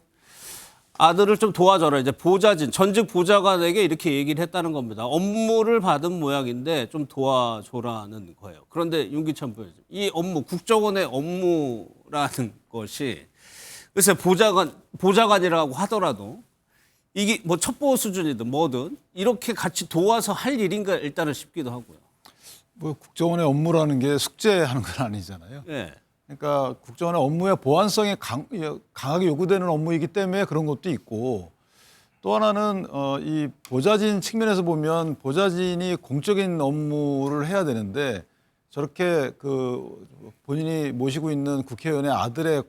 아들을 좀 도와줘라. 이제 보좌진, 전직 보좌관에게 이렇게 얘기를 했다는 겁니다. 업무를 받은 모양인데 좀 도와줘라는 거예요. 그런데 윤기찬 부회장, 이 업무, 국정원의 업무라는 것이 글쎄 보좌관이라고 하더라도 이게 뭐 첩보 수준이든 뭐든 이렇게 같이 도와서 할 일인가 일단은 싶기도 하고요. 뭐 국정원의 업무라는 게 숙제하는 건 아니잖아요. 예. 그러니까 국정원의 업무의 보안성이 강하게 요구되는 업무이기 때문에 그런 것도 있고 또 하나는 이 보좌진 측면에서 보면 보좌진이 공적인 업무를 해야 되는데 저렇게 그 본인이 모시고 있는 국회의원의 아들의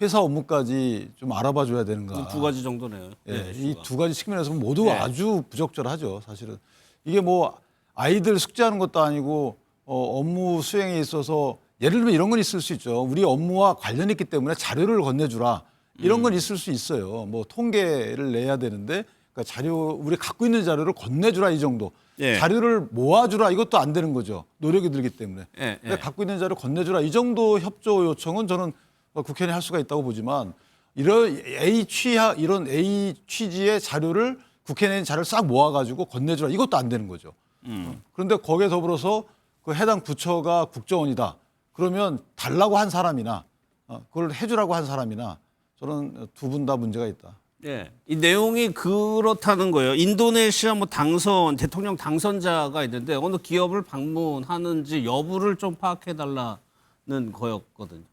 회사 업무까지 좀 알아봐 줘야 되는가. 두 가지 정도네요. 예, 이 이 두 가지 측면에서 모두 네. 아주 부적절하죠, 사실은. 이게 뭐 아이들 숙제하는 것도 아니고 업무 수행에 있어서 예를 들면 이런 건 있을 수 있죠. 우리 업무와 관련이 있기 때문에 자료를 건네주라. 이런 건 있을 수 있어요. 뭐 통계를 내야 되는데 그러니까 우리 갖고 있는 자료를 건네주라 이 정도. 예. 자료를 모아주라 이것도 안 되는 거죠. 노력이 들기 때문에. 예, 근데 예. 갖고 있는 자료 건네주라 이 정도 협조 요청은 저는 국회의원이 할 수가 있다고 보지만 이런 이런 A 취지의 자료를 국회의원이 자료를 싹 모아가지고 건네주라 이것도 안 되는 거죠. 그런데 거기에 더불어서 그 해당 부처가 국정원이다. 그러면 달라고 한 사람이나 그걸 해주라고 한 사람이나 저는 두 분 다 문제가 있다. 예, 이 내용이 그렇다는 거예요. 인도네시아 뭐 대통령 당선자가 있는데 어느 기업을 방문하는지 여부를 좀 파악해 달라는 거였거든요.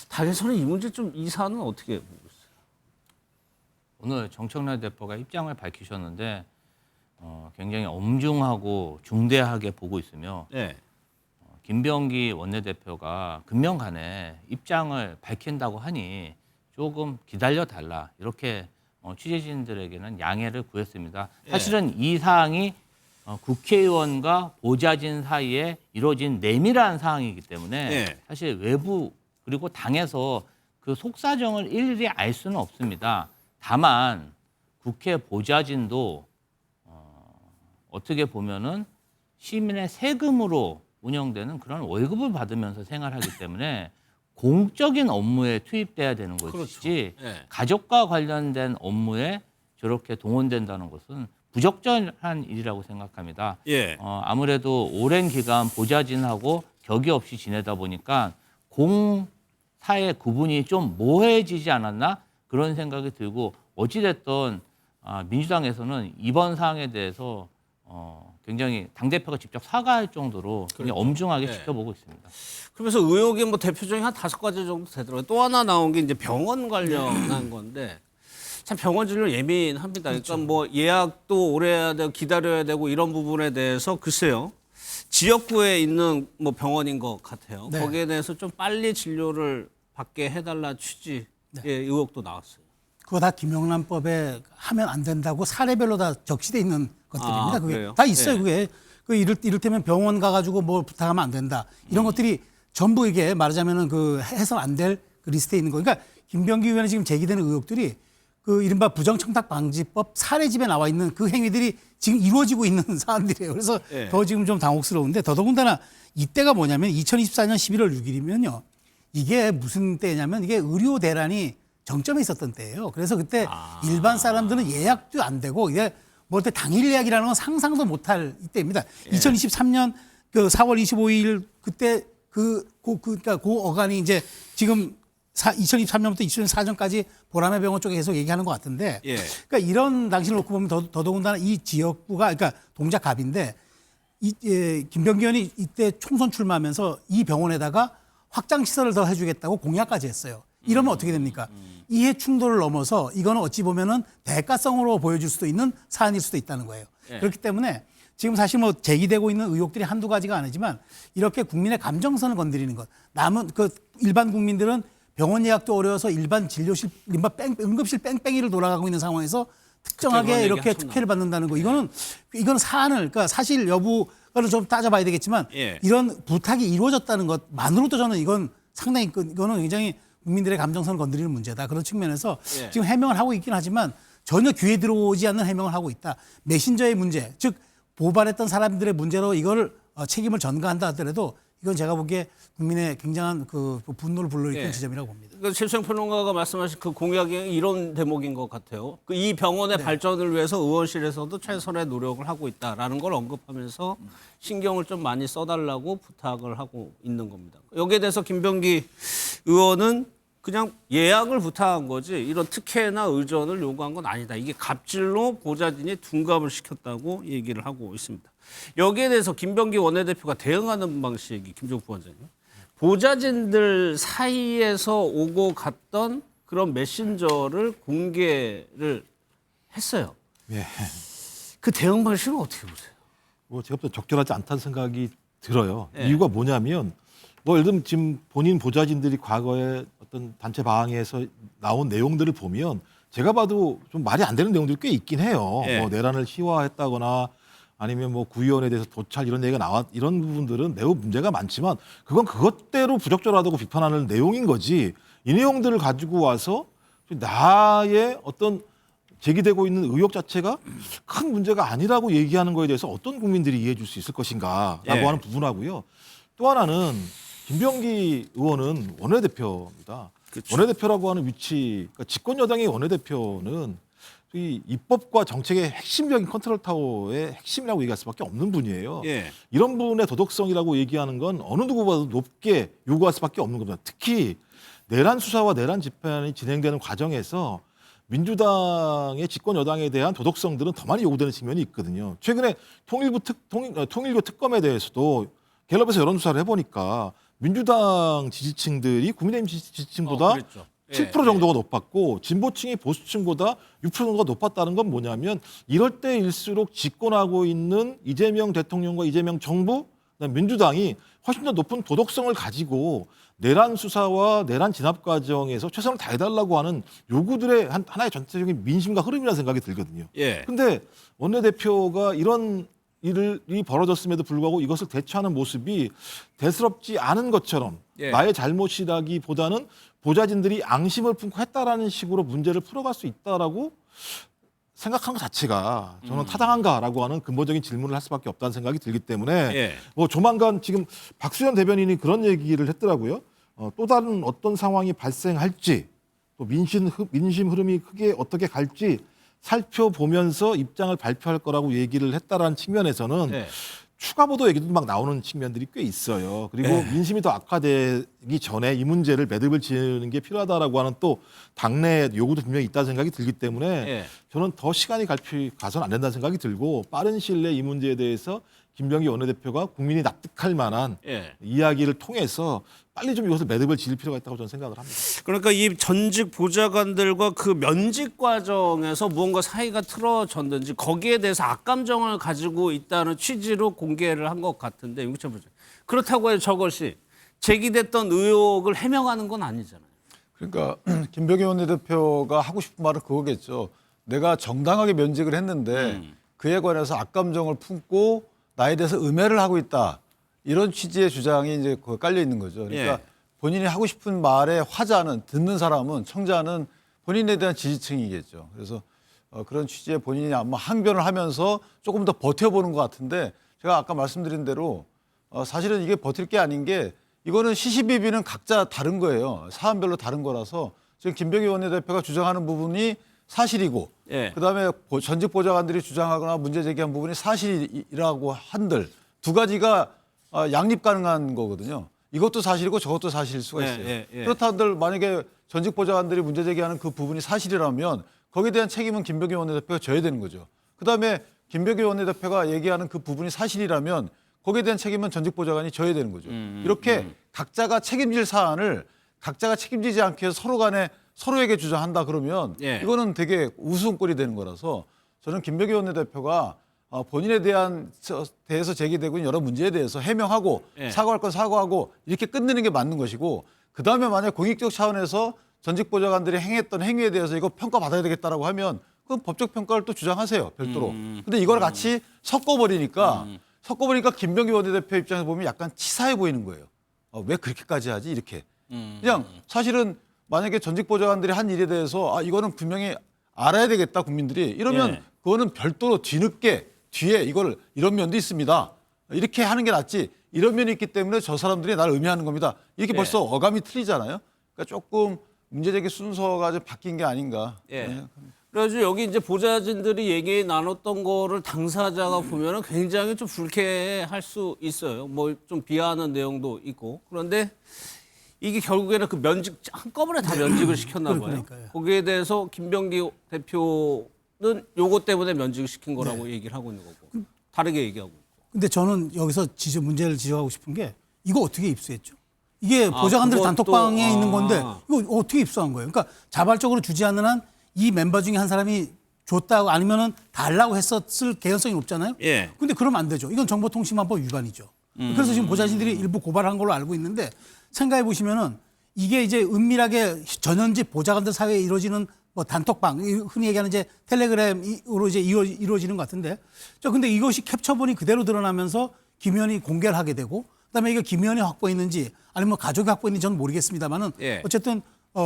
당에서는 이 문제 이 사안은 어떻게 보고 있어요? 오늘 정청래 대표가 입장을 밝히셨는데 굉장히 엄중하고 중대하게 보고 있으며 예. 김병기 원내대표가 금년간에 입장을 밝힌다고 하니 조금 기다려달라 이렇게 취재진들에게는 양해를 구했습니다. 사실은 이 사항이 국회의원과 보좌진 사이에 이루어진 내밀한 사항이기 때문에 예. 사실 외부 그리고 당에서 그 속사정을 일일이 알 수는 없습니다. 다만 국회 보좌진도 어떻게 보면은 시민의 세금으로 운영되는 그런 월급을 받으면서 생활하기 때문에 공적인 업무에 투입돼야 되는 것이지 그렇죠. 예. 가족과 관련된 업무에 저렇게 동원된다는 것은 부적절한 일이라고 생각합니다. 예. 아무래도 오랜 기간 보좌진하고 격이 없이 지내다 보니까 공사의 구분이 좀 모호해지지 않았나 그런 생각이 들고 어찌됐든 민주당에서는 이번 사항에 대해서 굉장히 당대표가 직접 사과할 정도로 굉장히 엄중하게 네. 지켜보고 있습니다. 그러면서 의혹이 뭐 대표적인 한 5가지 정도 되더라고요. 또 하나 나온 게 이제 병원 관련한 건데 참 병원 진료 예민합니다. 그러니까 뭐 예약도 오래 해야 되고 기다려야 되고 이런 부분에 대해서 글쎄요. 지역구에 있는 뭐 병원인 것 같아요. 네. 거기에 대해서 좀 빨리 진료를 받게 해달라 취지의 의혹도 나왔어요. 그거 다 김영란법에 하면 안 된다고 사례별로 다 적시돼 있는 것들입니다. 그게 그래요? 다 있어요. 예. 그게 이를테면 병원 가가지고 뭐 부탁하면 안 된다. 이런 것들이 전부 이게 말하자면은 그 해서 안 될 그 리스트에 있는 거. 그러니까 김병기 의원이 지금 제기되는 의혹들이 그 이른바 부정청탁방지법 사례집에 나와 있는 그 행위들이 지금 이루어지고 있는 사안들이에요. 그래서 예. 더 지금 좀 당혹스러운데 더더군다나 이때가 뭐냐면 2024년 11월 6일이면요. 이게 무슨 때냐면 이게 의료 대란이 정점에 있었던 때예요. 그래서 그때 일반 사람들은 예약도 안 되고 이게 뭐 때 당일 예약이라는 건 상상도 못할 이때입니다. 2023년 그 4월 25일 그때 그러니까 그 어간이 이제 지금 2023년부터 2024년까지 보라매 병원 쪽에 계속 얘기하는 것 같은데, 예. 그러니까 이런 당시를 놓고 보면 더더군다나 이 지역구가 그러니까 동작갑인데 김병기 의원이 이때 총선 출마하면서 이 병원에다가 확장 시설을 더 해주겠다고 공약까지 했어요. 이러면 어떻게 됩니까? 이해 충돌을 넘어서 이거는 어찌 보면은 대가성으로 보여줄 수도 있는 사안일 수도 있다는 거예요. 예. 그렇기 때문에 지금 사실 뭐 제기되고 있는 의혹들이 한두 가지가 아니지만 이렇게 국민의 감정선을 건드리는 것. 남은 그 일반 국민들은 병원 예약도 어려워서 일반 진료실, 응급실 뺑뺑이를 돌아가고 있는 상황에서 특정하게 그런 이렇게 얘기 특혜를 받는다는 거. 이거는 사안을 그러니까 사실 여부를 좀 따져봐야 되겠지만 예. 이런 부탁이 이루어졌다는 것만으로도 저는 이건 상당히 이거는 굉장히 국민들의 감정선을 건드리는 문제다. 그런 측면에서 예. 지금 해명을 하고 있긴 하지만 전혀 귀에 들어오지 않는 해명을 하고 있다. 메신저의 문제, 즉 보발했던 사람들의 문제로 이걸 책임을 전가한다 하더라도 이건 제가 보기에 국민의 굉장한 그 분노를 불러일으키는 예. 지점이라고 봅니다. 그러니까 최수영 평론가가 말씀하신 그 공약이 이런 대목인 것 같아요. 그 이 병원의 발전을 위해서 의원실에서도 최선의 노력을 하고 있다라는 걸 언급하면서 신경을 좀 많이 써달라고 부탁을 하고 있는 겁니다. 여기에 대해서 김병기 의원은 그냥 예약을 부탁한 거지 이런 특혜나 의전을 요구한 건 아니다. 이게 갑질로 보좌진이 둔갑을 시켰다고 얘기를 하고 있습니다. 여기에 대해서 김병기 원내대표가 대응하는 방식이 김종국 부원장님. 보좌진들 사이에서 오고 갔던 그런 메신저를 공개를 했어요. 예. 그 대응 방식은 어떻게 보세요? 뭐 제가 볼 때 적절하지 않다는 생각이 들어요. 예. 이유가 뭐냐면 뭐 예를 들면 지금 본인 보좌진들이 과거에 어떤 단체 방에서 나온 내용들을 보면 제가 봐도 좀 말이 안 되는 내용들이 꽤 있긴 해요. 예. 뭐 내란을 희화했다거나 아니면 뭐 구의원에 대해서 도찰 이런 얘기가 이런 부분들은 매우 문제가 많지만 그건 그것대로 부적절하다고 비판하는 내용인 거지. 이 내용들을 가지고 와서 나의 어떤 제기되고 있는 의혹 자체가 큰 문제가 아니라고 얘기하는 거에 대해서 어떤 국민들이 이해해 줄 수 있을 것인가라고 예. 하는 부분하고요. 또 하나는 김병기 의원은 원내대표입니다. 그쵸. 원내대표라고 하는 위치, 그러니까 집권 여당의 원내대표는 이 입법과 정책의 핵심적인 컨트롤 타워의 핵심이라고 얘기할 수밖에 없는 분이에요. 예. 이런 분의 도덕성이라고 얘기하는 건 어느 누구보다도 높게 요구할 수밖에 없는 겁니다. 특히 내란 수사와 내란 집행이 진행되는 과정에서 민주당의 집권 여당에 대한 도덕성들은 더 많이 요구되는 측면이 있거든요. 최근에 통일교 특검에 대해서도 갤럽에서 여론조사를 해보니까 민주당 지지층들이 국민의힘 지지층보다 그랬죠. 7% 정도가 높았고 진보층이 보수층보다 6% 정도가 높았다는 건 뭐냐면 이럴 때일수록 집권하고 있는 이재명 대통령과 이재명 정부, 그다음에 민주당이 훨씬 더 높은 도덕성을 가지고 내란 수사와 내란 진압 과정에서 최선을 다해달라고 하는 요구들의 하나의 전체적인 민심과 흐름이라는 생각이 들거든요. 예. 근데 원내대표가 이런 일이 벌어졌음에도 불구하고 이것을 대처하는 모습이 대수롭지 않은 것처럼 예. 나의 잘못이라기보다는 보좌진들이 앙심을 품고 했다라는 식으로 문제를 풀어갈 수 있다라고 생각하는 것 자체가 저는 타당한가라고 하는 근본적인 질문을 할 수밖에 없다는 생각이 들기 때문에 예. 뭐 조만간 지금 박수현 대변인이 그런 얘기를 했더라고요. 또 다른 어떤 상황이 발생할지 또 민심 흐름이 크게 어떻게 갈지 살펴보면서 입장을 발표할 거라고 얘기를 했다라는 측면에서는 예. 추가 보도 얘기도 막 나오는 측면들이 꽤 있어요. 그리고 민심이 더 악화되기 전에 이 문제를 매듭을 지는 게 필요하다라고 하는 또 당내 요구도 분명히 있다는 생각이 들기 때문에 예. 저는 더 시간이 가서는 안 된다는 생각이 들고 빠른 시일 내에 이 문제에 대해서 김병기 원내대표가 국민이 납득할 만한 예. 이야기를 통해서 빨리 좀 이것을 매듭을 지을 필요가 있다고 저는 생각을 합니다. 그러니까 이 전직 보좌관들과 그 면직 과정에서 무언가 사이가 틀어졌는지 거기에 대해서 악감정을 가지고 있다는 취지로 공개를 한 것 같은데 윤기찬 부장. 그렇다고 해서 저것이 제기됐던 의혹을 해명하는 건 아니잖아요. 그러니까 김병기 원내대표가 하고 싶은 말은 그거겠죠. 내가 정당하게 면직을 했는데 그에 관해서 악감정을 품고 나에 대해서 음해를 하고 있다. 이런 취지의 주장이 이제 깔려 있는 거죠. 그러니까 예. 본인이 하고 싶은 말의 화자는 듣는 사람은 청자는 본인에 대한 지지층이겠죠. 그래서 그런 취지에 본인이 아마 항변을 하면서 조금 더 버텨보는 것 같은데 제가 아까 말씀드린 대로 사실은 이게 버틸 게 아닌 게 이거는 시시비비는 각자 다른 거예요. 사안별로 다른 거라서 지금 김병기 원내대표가 주장하는 부분이 사실이고 예. 그다음에 전직 보좌관들이 주장하거나 문제 제기한 부분이 사실이라고 한들 두 가지가 양립 가능한 거거든요. 이것도 사실이고 저것도 사실일 수가 예, 있어요. 예, 예. 그렇다 한들 만약에 전직 보좌관들이 문제 제기하는 그 부분이 사실이라면 거기에 대한 책임은 김병기 원내대표가 져야 되는 거죠. 그다음에 김병기 원내대표가 얘기하는 그 부분이 사실이라면 거기에 대한 책임은 전직 보좌관이 져야 되는 거죠. 이렇게 각자가 책임질 사안을 각자가 책임지지 않게 해서 서로 간에 서로에게 주장한다 그러면 예. 이거는 되게 우스운꼴이 되는 거라서 저는 김병기 원내대표가 본인에 대해서 제기되고 있는 여러 문제에 대해서 해명하고 예. 사과할 건 사과하고 이렇게 끝내는 게 맞는 것이고 그다음에 만약 공익적 차원에서 전직 보좌관들이 행했던 행위에 대해서 이거 평가받아야 되겠다라고 하면 그건 법적 평가를 또 주장하세요. 별도로. 근데 이걸 같이 섞어버리니까 김병기 원내대표 입장에서 보면 약간 치사해 보이는 거예요. 왜 그렇게까지 하지? 이렇게. 그냥 사실은 만약에 전직 보좌관들이 한 일에 대해서 이거는 분명히 알아야 되겠다 국민들이 이러면 예. 그거는 별도로 뒤늦게 뒤에 이걸 이런 면도 있습니다. 이렇게 하는 게 낫지. 이런 면이 있기 때문에 저 사람들이 나를 의미하는 겁니다. 이게 예. 벌써 어감이 틀리잖아요. 그러니까 조금 문제제기 순서가 좀 바뀐 게 아닌가. 예. 네. 그래가지고 여기 이제 보좌진들이 얘기 나눴던 거를 당사자가 보면은 굉장히 좀 불쾌할 수 있어요. 뭐 좀 비하하는 내용도 있고. 그런데 이게 결국에는 그 면직 한꺼번에 다 면직을 시켰나 봐요. 그러니까요. 거기에 대해서 김병기 대표는 요거 때문에 면직을 시킨 거라고 얘기를 하고 있는 거고. 다르게 얘기하고. 근데 저는 여기서 문제를 지적하고 싶은 게 이거 어떻게 입수했죠? 이게 보좌관들 그것도- 단톡방에 있는 건데 이거 어떻게 입수한 거예요? 그러니까 자발적으로 주지 않는 한 이 멤버 중에 한 사람이 줬다고 아니면은 달라고 했었을 개연성이 높잖아요. 예. 근데 그러면 안 되죠. 이건 정보통신망법 위반이죠. 그래서 지금 보좌진들이 일부 고발한 걸로 알고 있는데 생각해 보시면은 이게 이제 은밀하게 전현직 보좌관들 사회에 이루어지는 뭐 단톡방, 흔히 얘기하는 이제 텔레그램으로 이제 이루어지는 것 같은데. 자, 근데 이것이 캡처본이 그대로 드러나면서 김 의원이 공개를 하게 되고 그다음에 이게 김 의원이 확보했는지 아니면 뭐 가족이 확보했는지 저는 모르겠습니다만은 예. 어쨌든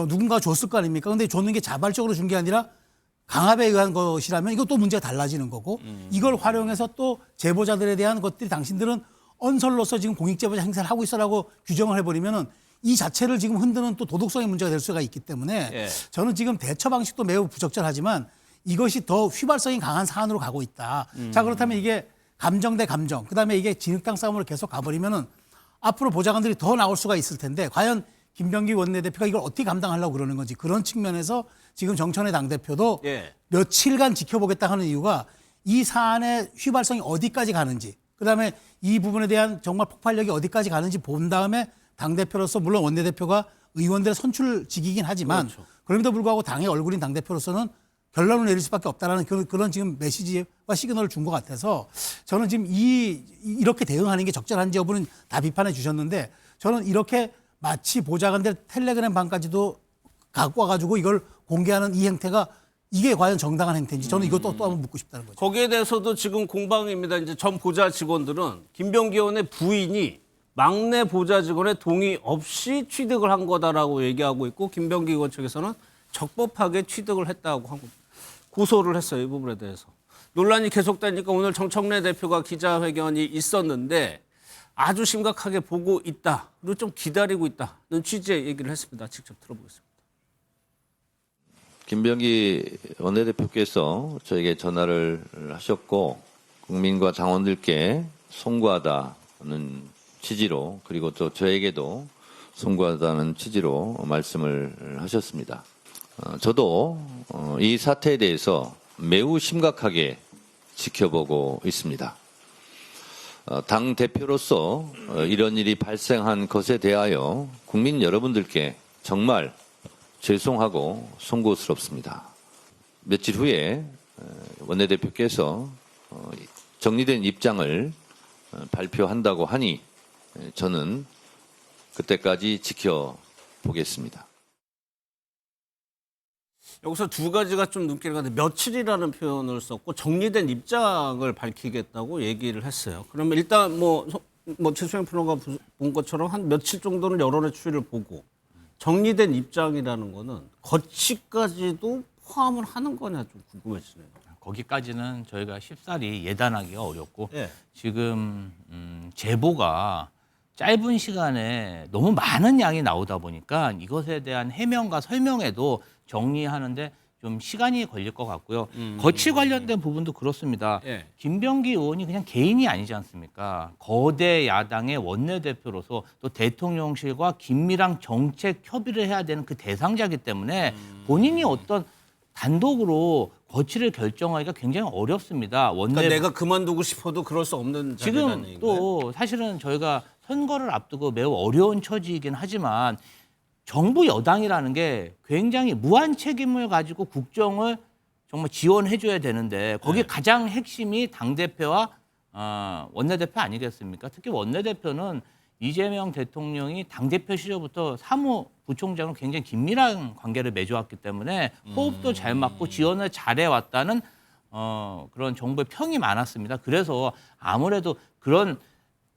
누군가 줬을 거 아닙니까? 근데 줬는 게 자발적으로 준 게 아니라 강압에 의한 것이라면 이것도 문제가 달라지는 거고 이걸 활용해서 또 제보자들에 대한 것들이 당신들은 언설로서 지금 공익제보자 행사를 하고 있어라고 규정을 해버리면은 이 자체를 지금 흔드는 또 도덕성의 문제가 될 수가 있기 때문에 예. 저는 지금 대처 방식도 매우 부적절하지만 이것이 더 휘발성이 강한 사안으로 가고 있다. 자, 그렇다면 이게 감정 대 감정, 그다음에 이게 진흙탕 싸움으로 계속 가버리면은 앞으로 보좌관들이 더 나올 수가 있을 텐데 과연 김병기 원내대표가 이걸 어떻게 감당하려고 그러는 건지 그런 측면에서 지금 정천의 당대표도 예. 며칠간 지켜보겠다 하는 이유가 이 사안의 휘발성이 어디까지 가는지 그다음에 이 부분에 대한 정말 폭발력이 어디까지 가는지 본 다음에 당대표로서 물론 원내대표가 의원들의 선출직이긴 하지만 그렇죠. 그럼에도 불구하고 당의 얼굴인 당대표로서는 결론을 내릴 수밖에 없다라는 그런 지금 메시지와 시그널을 준 것 같아서 저는 지금 이렇게 대응하는 게 적절한지 여부는 다 비판해 주셨는데 저는 이렇게 마치 보좌관들 텔레그램 방까지도 갖고 와가지고 이걸 공개하는 이 행태가 이게 과연 정당한 행태인지 저는 이것도 또 한번 묻고 싶다는 거죠. 거기에 대해서도 지금 공방입니다. 이제 전 보좌 직원들은 김병기 의원의 부인이 막내 보좌 직원의 동의 없이 취득을 한 거다라고 얘기하고 있고 김병기 의원 측에서는 적법하게 취득을 했다고 하고 고소를 했어요. 이 부분에 대해서. 논란이 계속되니까 오늘 정청래 대표가 기자회견이 있었는데 아주 심각하게 보고 있다. 그리고 좀 기다리고 있다는 취지의 얘기를 했습니다. 직접 들어보겠습니다. 김병기 원내대표께서 저에게 전화를 하셨고 국민과 당원들께 송구하다는 취지로 그리고 또 저에게도 송구하다는 취지로 말씀을 하셨습니다. 저도 이 사태에 대해서 매우 심각하게 지켜보고 있습니다. 당 대표로서 이런 일이 발생한 것에 대하여 국민 여러분들께 정말 죄송하고 송구스럽습니다. 며칠 후에 원내대표께서 정리된 입장을 발표한다고 하니 저는 그때까지 지켜보겠습니다. 여기서 두 가지가 좀 눈길을 가는데 며칠이라는 표현을 썼고 정리된 입장을 밝히겠다고 얘기를 했어요. 그러면 일단 뭐 최수영 프로가 본 것처럼 한 며칠 정도는 여론의 추이를 보고 정리된 입장이라는 거는 거치까지도 포함을 하는 거냐 좀 궁금해지네요. 거기까지는 저희가 쉽사리 예단하기가 어렵고 예. 지금 제보가 짧은 시간에 너무 많은 양이 나오다 보니까 이것에 대한 해명과 설명에도 정리하는데 좀 시간이 걸릴 것 같고요. 거치 관련된 부분도 그렇습니다. 예. 김병기 의원이 그냥 개인이 아니지 않습니까? 거대 야당의 원내대표로서 또 대통령실과 긴밀한 정책 협의를 해야 되는 그 대상자이기 때문에 본인이 어떤 단독으로 거치를 결정하기가 굉장히 어렵습니다. 그러니까 내가 그만두고 싶어도 그럴 수 없는 자리라는 지금 얘기인가요? 또 사실은 저희가 선거를 앞두고 매우 어려운 처지이긴 하지만 정부 여당이라는 게 굉장히 무한 책임을 가지고 국정을 정말 지원해줘야 되는데 거기에 가장 핵심이 당대표와 원내대표 아니겠습니까? 특히 원내대표는 이재명 대통령이 당대표 시절부터 사무부총장으로 굉장히 긴밀한 관계를 맺어왔기 때문에 호흡도 잘 맞고 지원을 잘해왔다는 그런 정부의 평이 많았습니다. 그래서 아무래도 그런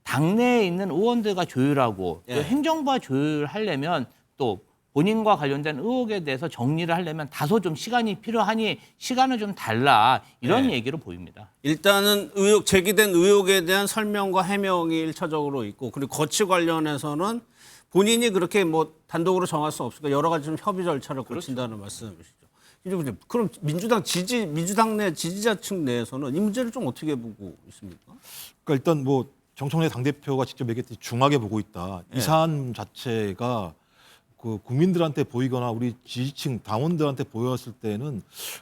당내에 있는 의원들과 조율하고 또 행정부와 조율하려면 또 본인과 관련된 의혹에 대해서 정리를 하려면 다소 좀 시간이 필요하니 시간을 좀 달라 이런 얘기로 보입니다. 일단은 제기된 의혹에 대한 설명과 해명이 1차적으로 있고 그리고 거치 관련해서는 본인이 그렇게 뭐 단독으로 정할 수 없으니까 여러 가지 좀 협의 절차를 거친다는 말씀이시죠. 그럼 민주당 내 지지자층 내에서는 이 문제를 좀 어떻게 보고 있습니까? 그러니까 일단 뭐 정청래 당대표가 직접 얘기했듯이 중하게 보고 있다. 이 사안 자체가 그 국민들한테 보이거나 우리 지지층 당원들한테 보였을 때는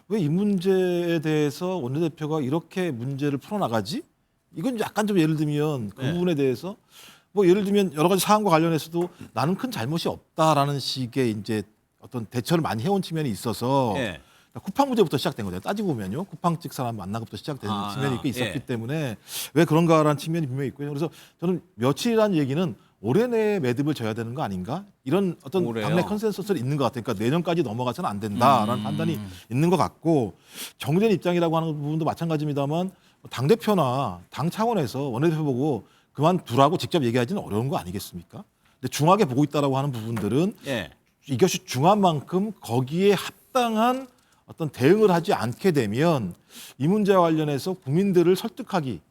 왜 이 문제에 대해서 원내대표가 이렇게 문제를 풀어나가지? 이건 약간 좀 예를 들면 그 부분에 대해서 뭐 예를 들면 여러 가지 사안과 관련해서도 나는 큰 잘못이 없다라는 식의 이제 어떤 대처를 많이 해온 측면이 있어서 쿠팡 문제부터 시작된 거죠. 따지고 보면요. 쿠팡 측 사람 만난 것부터 시작된 측면이 꽤 있었기 때문에 왜 그런가라는 측면이 분명히 있고요. 그래서 저는 며칠이라는 얘기는 올해 내에 매듭을 져야 되는 거 아닌가? 이런 어떤 당내 컨센서스를 있는 것 같아요. 그러니까 내년까지 넘어가서는 안 된다라는 판단이 있는 것 같고 정된 입장이라고 하는 부분도 마찬가지입니다만 당대표나 당 차원에서 원내대표 보고 그만두라고 직접 얘기하기는 어려운 거 아니겠습니까? 근데 중하게 보고 있다라고 하는 부분들은 이것이 중한 만큼 거기에 합당한 어떤 대응을 하지 않게 되면 이 문제와 관련해서 국민들을 설득하기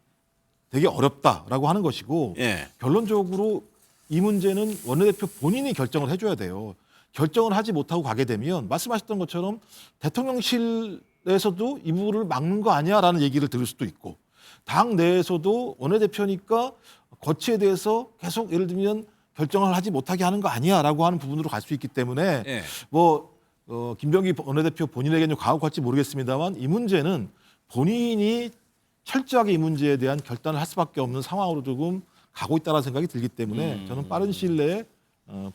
되게 어렵다라고 하는 것이고 결론적으로 이 문제는 원내대표 본인이 결정을 해줘야 돼요. 결정을 하지 못하고 가게 되면 말씀하셨던 것처럼 대통령실에서도 이 부분을 막는 거 아니야라는 얘기를 들을 수도 있고 당 내에서도 원내대표니까 거치에 대해서 계속 예를 들면 결정을 하지 못하게 하는 거 아니야라고 하는 부분으로 갈 수 있기 때문에 김병기 원내대표 본인에게는 가혹할지 모르겠습니다만 이 문제는 본인이 철저하게 이 문제에 대한 결단을 할 수밖에 없는 상황으로 조금 가고 있다는 생각이 들기 때문에 저는 빠른 시일 내에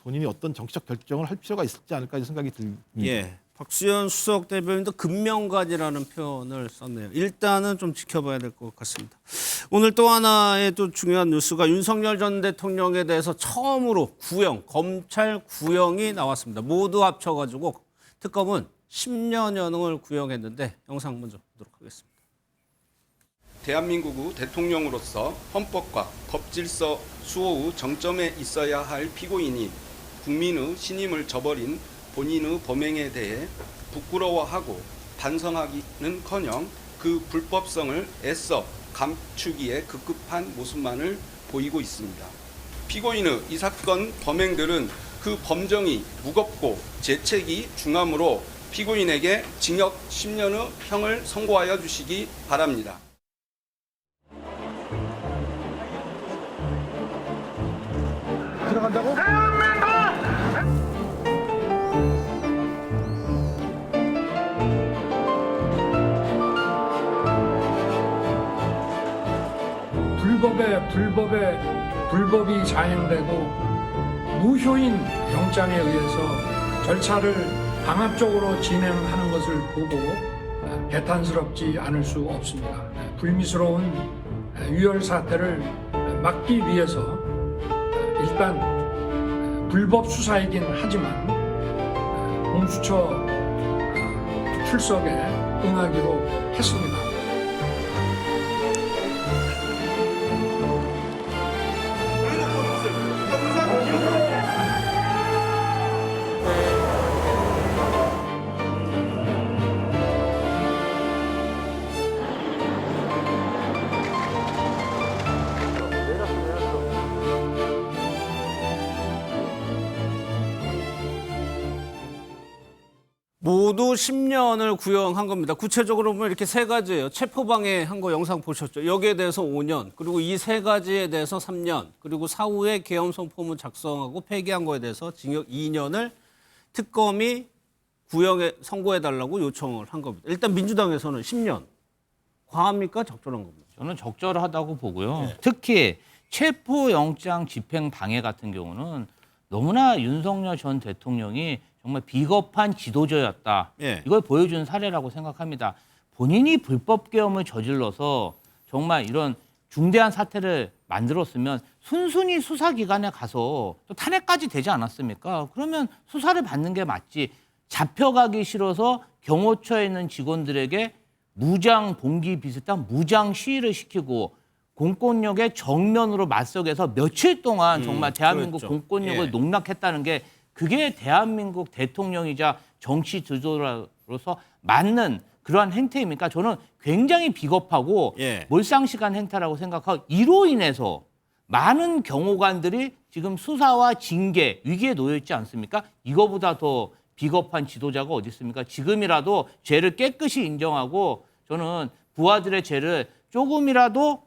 본인이 어떤 정치적 결정을 할 필요가 있지 않을까 생각이 듭니다. 박수현 수석 대변인도 근명가지라는 표현을 썼네요. 일단은 좀 지켜봐야 될 것 같습니다. 오늘 또 하나의 또 중요한 뉴스가 윤석열 전 대통령에 대해서 처음으로 검찰 구형이 나왔습니다. 모두 합쳐가지고 특검은 10년형을 구형했는데 영상 먼저 보도록 하겠습니다. 대한민국의 대통령으로서 헌법과 법질서 수호 후 정점에 있어야 할 피고인이 국민의 신임을 저버린 본인의 범행에 대해 부끄러워하고 반성하기는커녕 그 불법성을 애써 감추기에 급급한 모습만을 보이고 있습니다. 피고인의 이 사건 범행들은 그 범정이 무겁고 죄책이 중하므로 피고인에게 징역 10년의 형을 선고하여 주시기 바랍니다. 들어간다고? 불법이 자행되고 무효인 영장에 의해서 절차를 강압적으로 진행하는 것을 보고 개탄스럽지 않을 수 없습니다. 불미스러운 유혈 사태를 막기 위해서 일단 불법 수사이긴 하지만 공수처 출석에 응하기로 했습니다. 모두 10년을 구형한 겁니다. 구체적으로 보면 이렇게 세 가지예요. 체포방해한 거 영상 보셨죠? 여기에 대해서 5년, 그리고 이 세 가지에 대해서 3년, 그리고 사후에 계엄 선포문 작성하고 폐기한 거에 대해서 징역 2년을 특검이 구형에 선고해달라고 요청을 한 겁니다. 일단 민주당에서는 10년. 과합니까? 적절한 겁니다. 저는 적절하다고 보고요. 특히 체포영장 집행 방해 같은 경우는 너무나 윤석열 전 대통령이 정말 비겁한 지도자였다. 예. 이걸 보여준 사례라고 생각합니다. 본인이 불법 계엄을 저질러서 정말 이런 중대한 사태를 만들었으면 순순히 수사기관에 가서 또 탄핵까지 되지 않았습니까? 그러면 수사를 받는 게 맞지. 잡혀가기 싫어서 경호처에 있는 직원들에게 무장 봉기 비슷한 무장 시위를 시키고 공권력의 정면으로 맞서게서 며칠 동안 정말 대한민국 그렇죠. 공권력을 예. 농락했다는 게 그게 대한민국 대통령이자 정치 지도자로서 맞는 그러한 행태입니까? 저는 굉장히 비겁하고 예. 몰상식한 행태라고 생각하고 이로 인해서 많은 경호관들이 지금 수사와 징계 위기에 놓여 있지 않습니까? 이거보다 더 비겁한 지도자가 어디 있습니까? 지금이라도 죄를 깨끗이 인정하고 저는 부하들의 죄를 조금이라도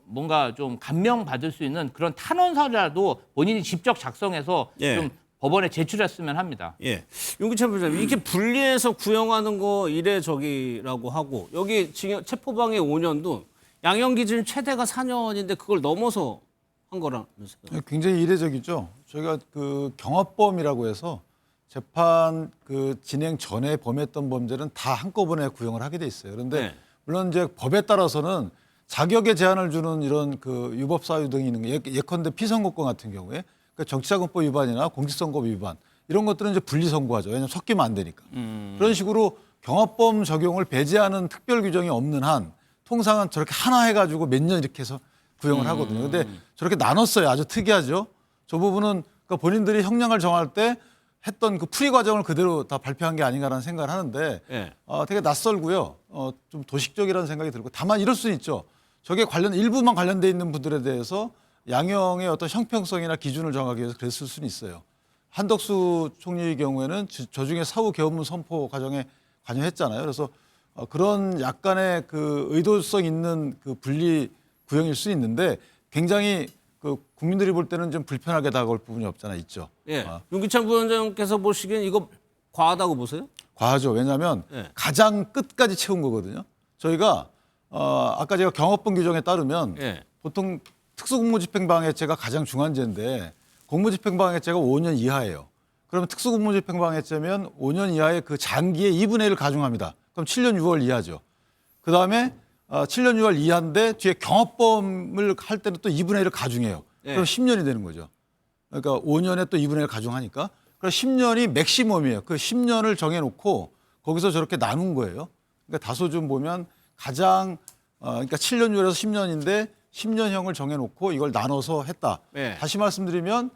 뭔가 좀 감명받을 수 있는 그런 탄원서라도 본인이 직접 작성해서 예. 좀 법원에 제출했으면 합니다. 예. 윤기찬 부장님, 이렇게 분리해서 구형하는 거 이례적이라고 하고 여기 징역 체포방해 5년도 양형 기준 최대가 4년인데 그걸 넘어서 한 거라면서요. 굉장히 이례적이죠. 저희가 그 경합범이라고 해서 재판 그 진행 전에 범했던 범죄는 다 한꺼번에 구형을 하게 돼 있어요. 그런데 네. 물론 이제 법에 따라서는 자격에 제한을 주는 이런 그 유법 사유 등이 있는 게 예컨대 피선거권 같은 경우에 그러니까 정치자금법 위반이나 공직선거법 위반 이런 것들은 이제 분리 선고하죠. 왜냐하면 섞이면 안 되니까. 그런 식으로 경합범 적용을 배제하는 특별 규정이 없는 한 통상은 저렇게 하나 해가지고 몇 년 이렇게 해서 구형을 하거든요. 근데 저렇게 나눴어요. 아주 특이하죠. 저 부분은 그러니까 본인들이 형량을 정할 때 했던 그 풀이 과정을 그대로 다 발표한 게 아닌가라는 생각을 하는데 예. 되게 낯설고요. 좀 도식적이라는 생각이 들고 다만 이럴 수는 있죠. 저게 일부만 관련돼 있는 분들에 대해서 양형의 어떤 형평성이나 기준을 정하기 위해서 그랬을 수는 있어요. 한덕수 총리의 경우에는 저 중에 사후 계엄문 선포 과정에 관여했잖아요. 그래서 그런 약간의 그 의도성 있는 그 분리 구형일 수 있는데 굉장히 그 국민들이 볼 때는 좀 불편하게 다가올 부분이 없잖아 있죠. 예. 윤기찬 부원장께서 보시기엔 이거 과하다고 보세요? 과하죠. 왜냐하면 예. 가장 끝까지 채운 거거든요. 저희가 아까 제가 경합범 규정에 따르면 예. 보통 특수공무집행방해죄가 가장 중한죄인데 공무집행방해죄가 5년 이하예요. 그러면 특수공무집행방해죄면 5년 이하의 그 장기의 2분의 1을 가중합니다. 그럼 7년 6월 이하죠. 그 다음에 7년 6월 이하인데 뒤에 경합범을 할 때는 또 2분의 1을 가중해요. 예. 그럼 10년이 되는 거죠. 그러니까 5년에 또 2분의 1을 가중하니까. 그럼 10년이 맥시멈이에요. 그 10년을 정해놓고 거기서 저렇게 나눈 거예요. 그러니까 다소 좀 보면 가장 그러니까 7년 6월에서 10년인데 10년형을 정해놓고 이걸 나눠서 했다. 예. 다시 말씀드리면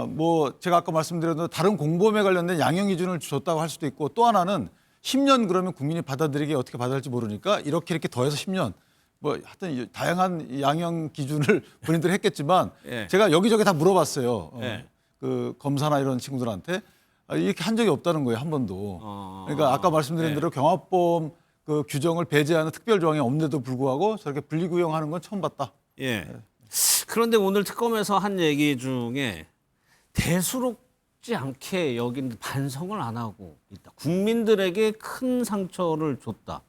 뭐 제가 아까 말씀드렸던 다른 공범에 관련된 양형 기준을 줬다고 할 수도 있고 또 하나는 10년 그러면 국민이 받아들이기 어떻게 받아들일지 모르니까 이렇게 더해서 10년 뭐 하여튼 다양한 양형 기준을 본인들이 했겠지만 예. 제가 여기저기 다 물어봤어요. 예. 그 검사나 이런 친구들한테 이렇게 한 적이 없다는 거예요. 한 번도. 그러니까 아까 말씀드린 예. 대로 경합범 그 규정을 배제하는 특별 조항이 없는데도 불구하고 저렇게 분리구형하는 건 처음 봤다. 예. 그런데 오늘 특검에서 한 얘기 중에 대수롭지 않게 여긴 반성을 안 하고 있다. 국민들에게 큰 상처를 줬다.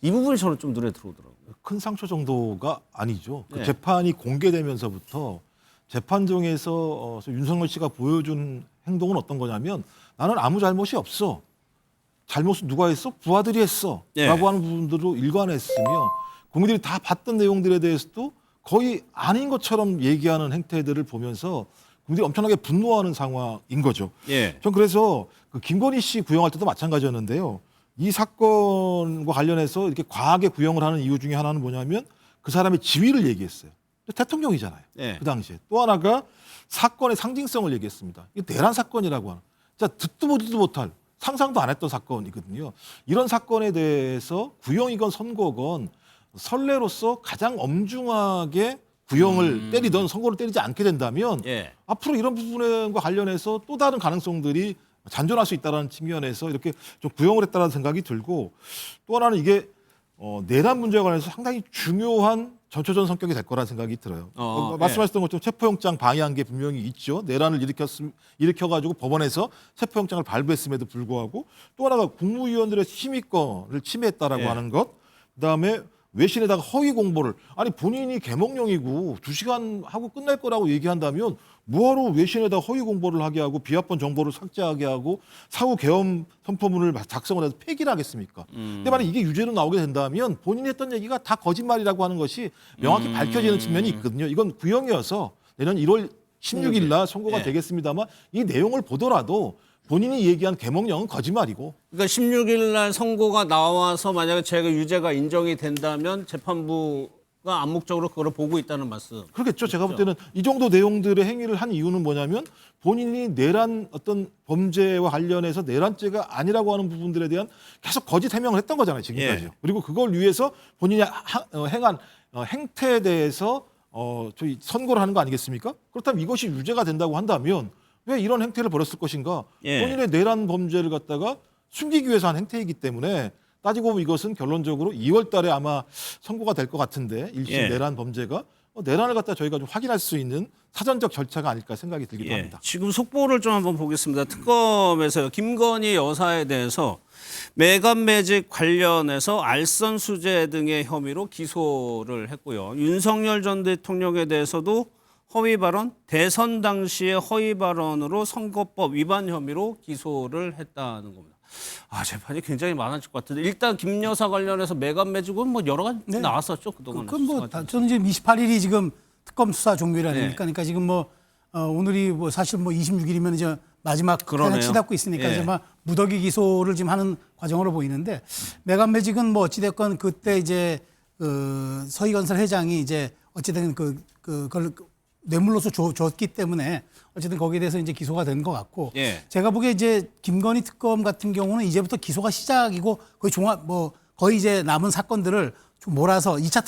이 부분이 저는 좀 눈에 들어오더라고요. 큰 상처 정도가 아니죠. 그 네. 재판이 공개되면서부터 재판정에서 윤석열 씨가 보여준 행동은 어떤 거냐면 나는 아무 잘못이 없어. 잘못은 누가 했어? 부하들이 했어. 네. 라고 하는 부분들로 일관했으며 국민들이 다 봤던 내용들에 대해서도 거의 아닌 것처럼 얘기하는 행태들을 보면서 국민들이 엄청나게 분노하는 상황인 거죠. 예. 전 그래서 그 김건희 씨 구형할 때도 마찬가지였는데요. 이 사건과 관련해서 이렇게 과하게 구형을 하는 이유 중에 하나는 뭐냐면 그 사람의 지위를 얘기했어요. 대통령이잖아요. 예. 그 당시에. 또 하나가 사건의 상징성을 얘기했습니다. 이게 대란 사건이라고 하는. 자, 듣도 보지도 못할 상상도 안 했던 사건이거든요. 이런 사건에 대해서 구형이건 선고건 선례로서 가장 엄중하게 구형을 때리던 선고를 때리지 않게 된다면 예. 앞으로 이런 부분과 관련해서 또 다른 가능성들이 잔존할 수 있다는 측면에서 이렇게 좀 구형을 했다는 생각이 들고 또 하나는 이게 내란 문제와 관련해서 상당히 중요한 전초전 성격이 될 거라는 생각이 들어요. 말씀하셨던 것처럼 체포영장 방해한 게 분명히 있죠. 내란을 일으켜가지고 법원에서 체포영장을 발부했음에도 불구하고 또 하나가 국무위원들의 심의권을 침해했다라고 하는 것. 그다음에 외신에다가 허위 공보를 아니 본인이 개몽령이고 2시간 하고 끝날 거라고 얘기한다면 뭐하러 외신에다 허위 공보를 하게 하고 비합본 정보를 삭제하게 하고 사후 계엄 선포문을 작성을 해서 폐기를 하겠습니까? 근데 만약 이게 유죄로 나오게 된다면 본인이 했던 얘기가 다 거짓말이라고 하는 것이 명확히 밝혀지는 측면이 있거든요. 이건 구형이어서 내년 1월 16일 날 선고가 되겠습니다만 이 내용을 보더라도 본인이 얘기한 개몽령은 거짓말이고. 그러니까 16일 날 선고가 나와서 만약에 제가 유죄가 인정이 된다면 재판부가 암묵적으로 그걸 보고 있다는 말씀. 그렇겠죠. 제가 볼 때는 이 정도 내용들의 행위를 한 이유는 뭐냐면 본인이 내란 어떤 범죄와 관련해서 내란죄가 아니라고 하는 부분들에 대한 계속 거짓 해명을 했던 거잖아요. 지금까지요. 그리고 그걸 위해서 본인이 행한 행태에 대해서 저희 선고를 하는 거 아니겠습니까? 그렇다면 이것이 유죄가 된다고 한다면 왜 이런 행태를 벌였을 것인가? 본인의 내란 범죄를 갖다가 숨기기 위해서 한 행태이기 때문에 따지고 보면 이것은 결론적으로 2월 달에 아마 선고가 될 것 같은데 1심 내란 범죄가 내란을 갖다 저희가 좀 확인할 수 있는 사전적 절차가 아닐까 생각이 들기도 합니다. 지금 속보를 좀 한번 보겠습니다. 특검에서요. 김건희 여사에 대해서 매각 매직 관련해서 알선 수재 등의 혐의로 기소를 했고요. 윤석열 전 대통령에 대해서도 허위 발언, 대선 당시의 허위 발언으로 선거법 위반 혐의로 기소를 했다는 겁니다. 재판이 굉장히 많아질 것 같은데 일단 김 여사 관련해서 매각 매직은 뭐 여러 가지 나왔었죠 그동안. 그건 뭐 저는 지금 28일이 지금 특검 수사 종료일 아닙니까? 그러니까 지금 뭐 오늘이 뭐 사실 뭐 26일이면 이제 마지막 그러네요. 치닫고 있으니까 이제 막 무더기 기소를 지금 하는 과정으로 보이는데 매각 매직은 뭐 어찌됐건 그때 이제 서희건설 회장이 이제 어찌됐든 그걸 뇌물로서 줬기 때문에 어쨌든 거기에 대해서 이제 기소가 된 것 같고 제가 보기에 이제 김건희 특검 같은 경우는 이제부터 기소가 시작이고 거의 거의 이제 남은 사건들을 좀 몰아서 2차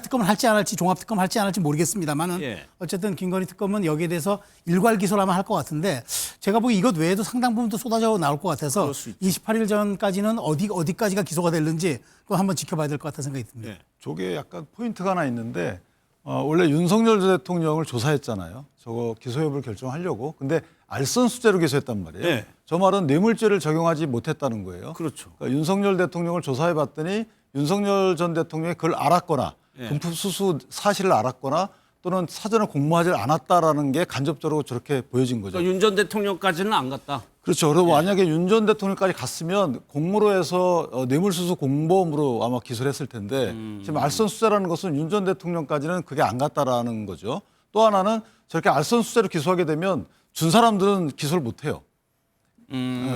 특검을 할지 안 할지 종합 특검을 할지 안 할지 모르겠습니다만은 어쨌든 김건희 특검은 여기에 대해서 일괄 기소를 아마 할 것 같은데 제가 보기 이것 외에도 상당 부분도 쏟아져 나올 것 같아서 28일 전까지는 어디까지가 기소가 될는지 그거 한번 지켜봐야 될 것 같다는 생각이 듭니다. 저게 약간 포인트가 하나 있는데 원래 윤석열 대통령을 조사했잖아요. 저거 기소 여부를 결정하려고. 근데 알선 수재로 기소했단 말이에요. 저 말은 뇌물죄를 적용하지 못했다는 거예요. 그렇죠. 그러니까 윤석열 대통령을 조사해봤더니 윤석열 전 대통령이 그걸 알았거나 금품 수수 사실을 알았거나 또는 사전에 공모하지 않았다라는 게 간접적으로 저렇게 보여진 거죠. 그러니까 윤 전 대통령까지는 안 갔다. 그렇죠. 그래서 만약에 윤 전 대통령까지 갔으면 공모로 해서 뇌물수수 공범으로 아마 기소를 했을 텐데 지금 알선 수재라는 것은 윤 전 대통령까지는 그게 안 갔다라는 거죠. 또 하나는 저렇게 알선 수재로 기소하게 되면 준 사람들은 기소를 못 해요.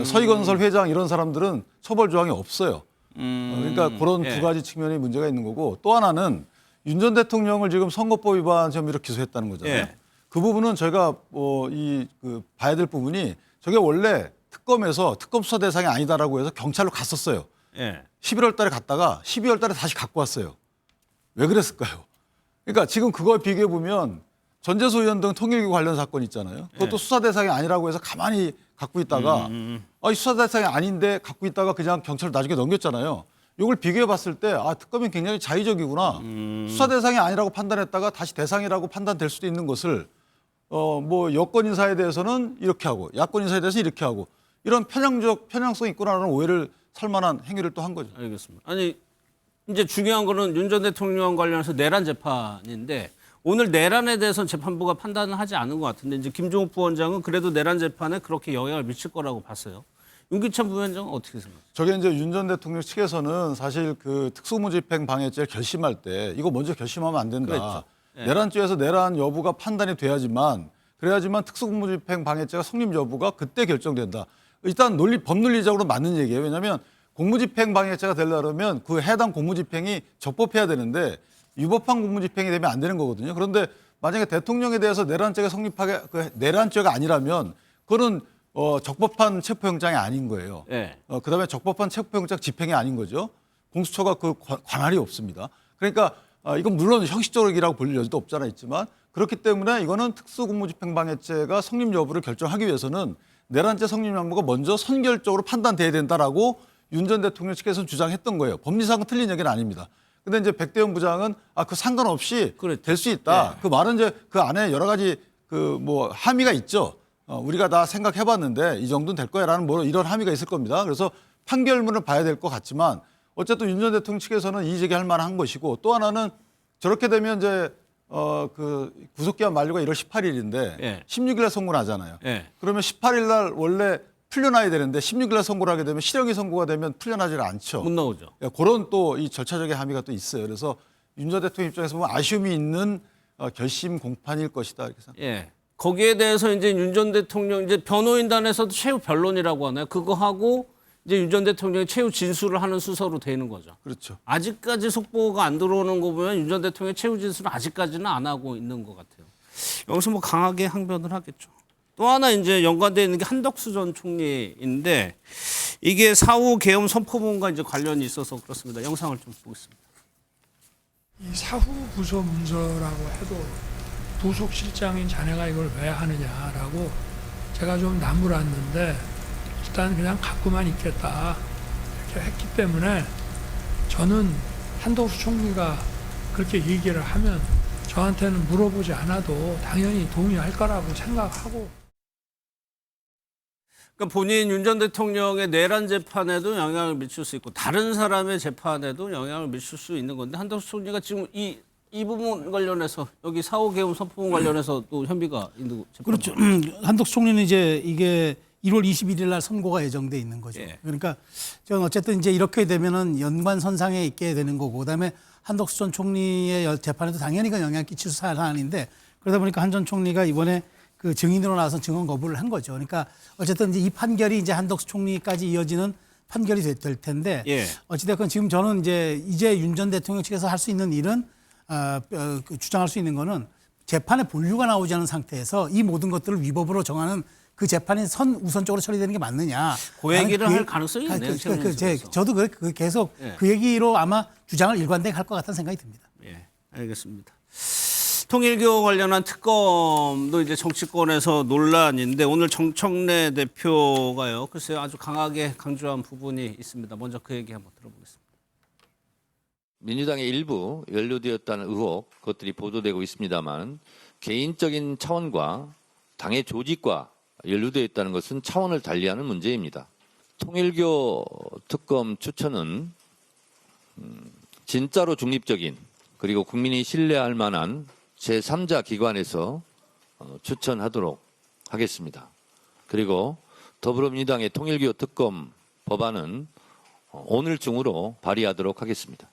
서희건설 회장 이런 사람들은 처벌 조항이 없어요. 그러니까 그런 두 가지 측면의 문제가 있는 거고 또 하나는 윤 전 대통령을 지금 선거법 위반 혐의로 기소했다는 거잖아요. 그 부분은 저희가 봐야 될 부분이 저게 원래 특검에서 특검 수사 대상이 아니다라고 해서 경찰로 갔었어요. 11월 달에 갔다가 12월 달에 다시 갖고 왔어요. 왜 그랬을까요? 그러니까 지금 그걸 비교해 보면 전재수 의원 등 통일교 관련 사건 있잖아요. 그것도 수사 대상이 아니라고 해서 가만히 갖고 있다가 수사 대상이 아닌데 갖고 있다가 그냥 경찰로 나중에 넘겼잖아요. 이걸 비교해 봤을 때 특검이 굉장히 자의적이구나. 수사 대상이 아니라고 판단했다가 다시 대상이라고 판단될 수도 있는 것을 뭐 여권 인사에 대해서는 이렇게 하고 야권 인사에 대해서 이렇게 하고 이런 편향성이 있구나라는 오해를 살 만한 행위를 또 한 거죠. 알겠습니다. 아니 이제 중요한 거는 윤 전 대통령 관련해서 내란 재판인데 오늘 내란에 대해서는 재판부가 판단을 하지 않은 것 같은데 이제 김종욱 부원장은 그래도 내란 재판에 그렇게 영향을 미칠 거라고 봤어요. 윤기찬 부위원장은 어떻게 생각하세요? 저게 이제 윤 전 대통령 측에서는 사실 그 특수무집행 방해죄를 결심할 때 이거 먼저 결심하면 안 된다. 그랬죠. 내란죄에서 내란 여부가 판단이 돼야지만 특수무집행 방해죄가 성립 여부가 그때 결정된다. 일단 법논리적으로 맞는 얘기예요. 왜냐하면 공무집행 방해죄가 되려면 그 해당 공무집행이 적법해야 되는데 위법한 공무집행이 되면 안 되는 거거든요. 그런데 만약에 대통령에 대해서 내란죄가 내란죄가 아니라면 그거는 적법한 체포영장이 아닌 거예요. 그다음에 적법한 체포영장 집행이 아닌 거죠. 공수처가 그 관할이 없습니다. 그러니까 이건 물론 형식적이라고 볼 여지도 없잖아 있지만 그렇기 때문에 이거는 특수공무집행방해죄가 성립 여부를 결정하기 위해서는 내란죄 성립 여부가 먼저 선결적으로 판단돼야 된다라고 윤 전 대통령 측에서는 주장했던 거예요. 법리상은 틀린 얘기는 아닙니다. 근데 이제 백대현 부장은 그 상관없이 될 수 있다. 그 말은 이제 그 안에 여러 가지 그 뭐 함의가 있죠. 우리가 다 생각해봤는데 이 정도는 될 거야라는 뭐 이런 함의가 있을 겁니다. 그래서 판결문을 봐야 될 것 같지만 어쨌든 윤 전 대통령 측에서는 이의 제기할 만한 것이고 또 하나는 저렇게 되면 이제 그 구속기한 만료가 1월 18일인데 16일 날 선고를 하잖아요. 그러면 18일 날 원래 풀려나야 되는데 16일 날 선고를 하게 되면 실형이 선고가 되면 풀려나질 않죠. 못 나오죠. 그런 또 이 절차적인 함의가 또 있어요. 그래서 윤 전 대통령 입장에서 보면 아쉬움이 있는 결심 공판일 것이다 이렇게 생각합니다. 거기에 대해서 이제 윤 전 대통령 이제 변호인단에서도 최후 변론이라고 하나요? 그거 하고 이제 윤 전 대통령이 최후 진술을 하는 순서로 되는 거죠. 그렇죠. 아직까지 속보가 안 들어오는 거 보면 윤 전 대통령의 최후 진술은 아직까지는 안 하고 있는 것 같아요. 여기서 뭐 강하게 항변을 하겠죠. 또 하나 이제 연관되어 있는 게 한덕수 전 총리인데 이게 사후 계엄 선포문과 이제 관련이 있어서 그렇습니다. 영상을 좀 보겠습니다. 이 사후 부서 문서라고 해도 부속실장인 자네가 이걸 왜 하느냐라고 제가 좀 나무랐는데 일단 그냥 갖고만 있겠다 이렇게 했기 때문에 저는 한덕수 총리가 그렇게 얘기를 하면 저한테는 물어보지 않아도 당연히 동의할 거라고 생각하고. 그러니까 본인 윤 전 대통령의 내란 재판에도 영향을 미칠 수 있고 다른 사람의 재판에도 영향을 미칠 수 있는 건데 한덕수 총리가 지금 이 부분 관련해서 여기 사후 계엄 선포문 관련해서 또 혐의가 있는 재판. 그렇죠. 한덕수 총리는 이제 이게 1월 21일 날 선고가 예정돼 있는 거죠. 그러니까 저는 어쨌든 이제 이렇게 되면은 연관선상에 있게 되는 거고 그다음에 한덕수 전 총리의 재판에도 당연히 그 영향을 끼칠 사안인데 그러다 보니까 한 전 총리가 이번에 그 증인으로 나와서 증언 거부를 한 거죠. 그러니까 어쨌든 이제 이 판결이 이제 한덕수 총리까지 이어지는 판결이 될 텐데 어찌됐건 지금 저는 이제 윤 전 대통령 측에서 할 수 있는 일은 주장할 수 있는 거는 재판에 본류가 나오지 않은 상태에서 이 모든 것들을 위법으로 정하는 그 재판이 우선적으로 처리되는 게 맞느냐. 그 얘기를 할 가능성이 있네요. 저도 계속 그 얘기로 아마 주장을 일관되게 할 것 같다는 생각이 듭니다. 알겠습니다. 통일교 관련한 특검도 이제 정치권에서 논란인데 오늘 정청래 대표가요. 글쎄요 아주 강하게 강조한 부분이 있습니다. 먼저 그 얘기 한번 들어보겠습니다. 민주당의 일부 연루되었다는 의혹 그것들이 보도되고 있습니다만 개인적인 차원과 당의 조직과 연루되어 있다는 것은 차원을 달리하는 문제입니다. 통일교 특검 추천은 진짜로 중립적인 그리고 국민이 신뢰할 만한 제3자 기관에서 추천하도록 하겠습니다. 그리고 더불어민주당의 통일교 특검 법안은 오늘 중으로 발의하도록 하겠습니다.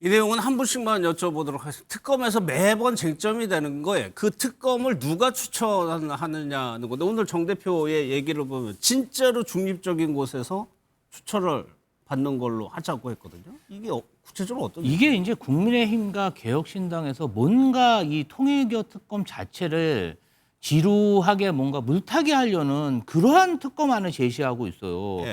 이 내용은 한 분씩만 여쭤보도록 하겠습니다. 특검에서 매번 쟁점이 되는 거예요. 그 특검을 누가 추천하느냐는 건데 오늘 정 대표의 얘기를 보면 진짜로 중립적인 곳에서 추천을 받는 걸로 하자고 했거든요. 이게 구체적으로 어떤 이게 이제 국민의힘과 개혁신당에서 뭔가 이 통일교 특검 자체를 지루하게 뭔가 물타기 하려는 그러한 특검안을 제시하고 있어요.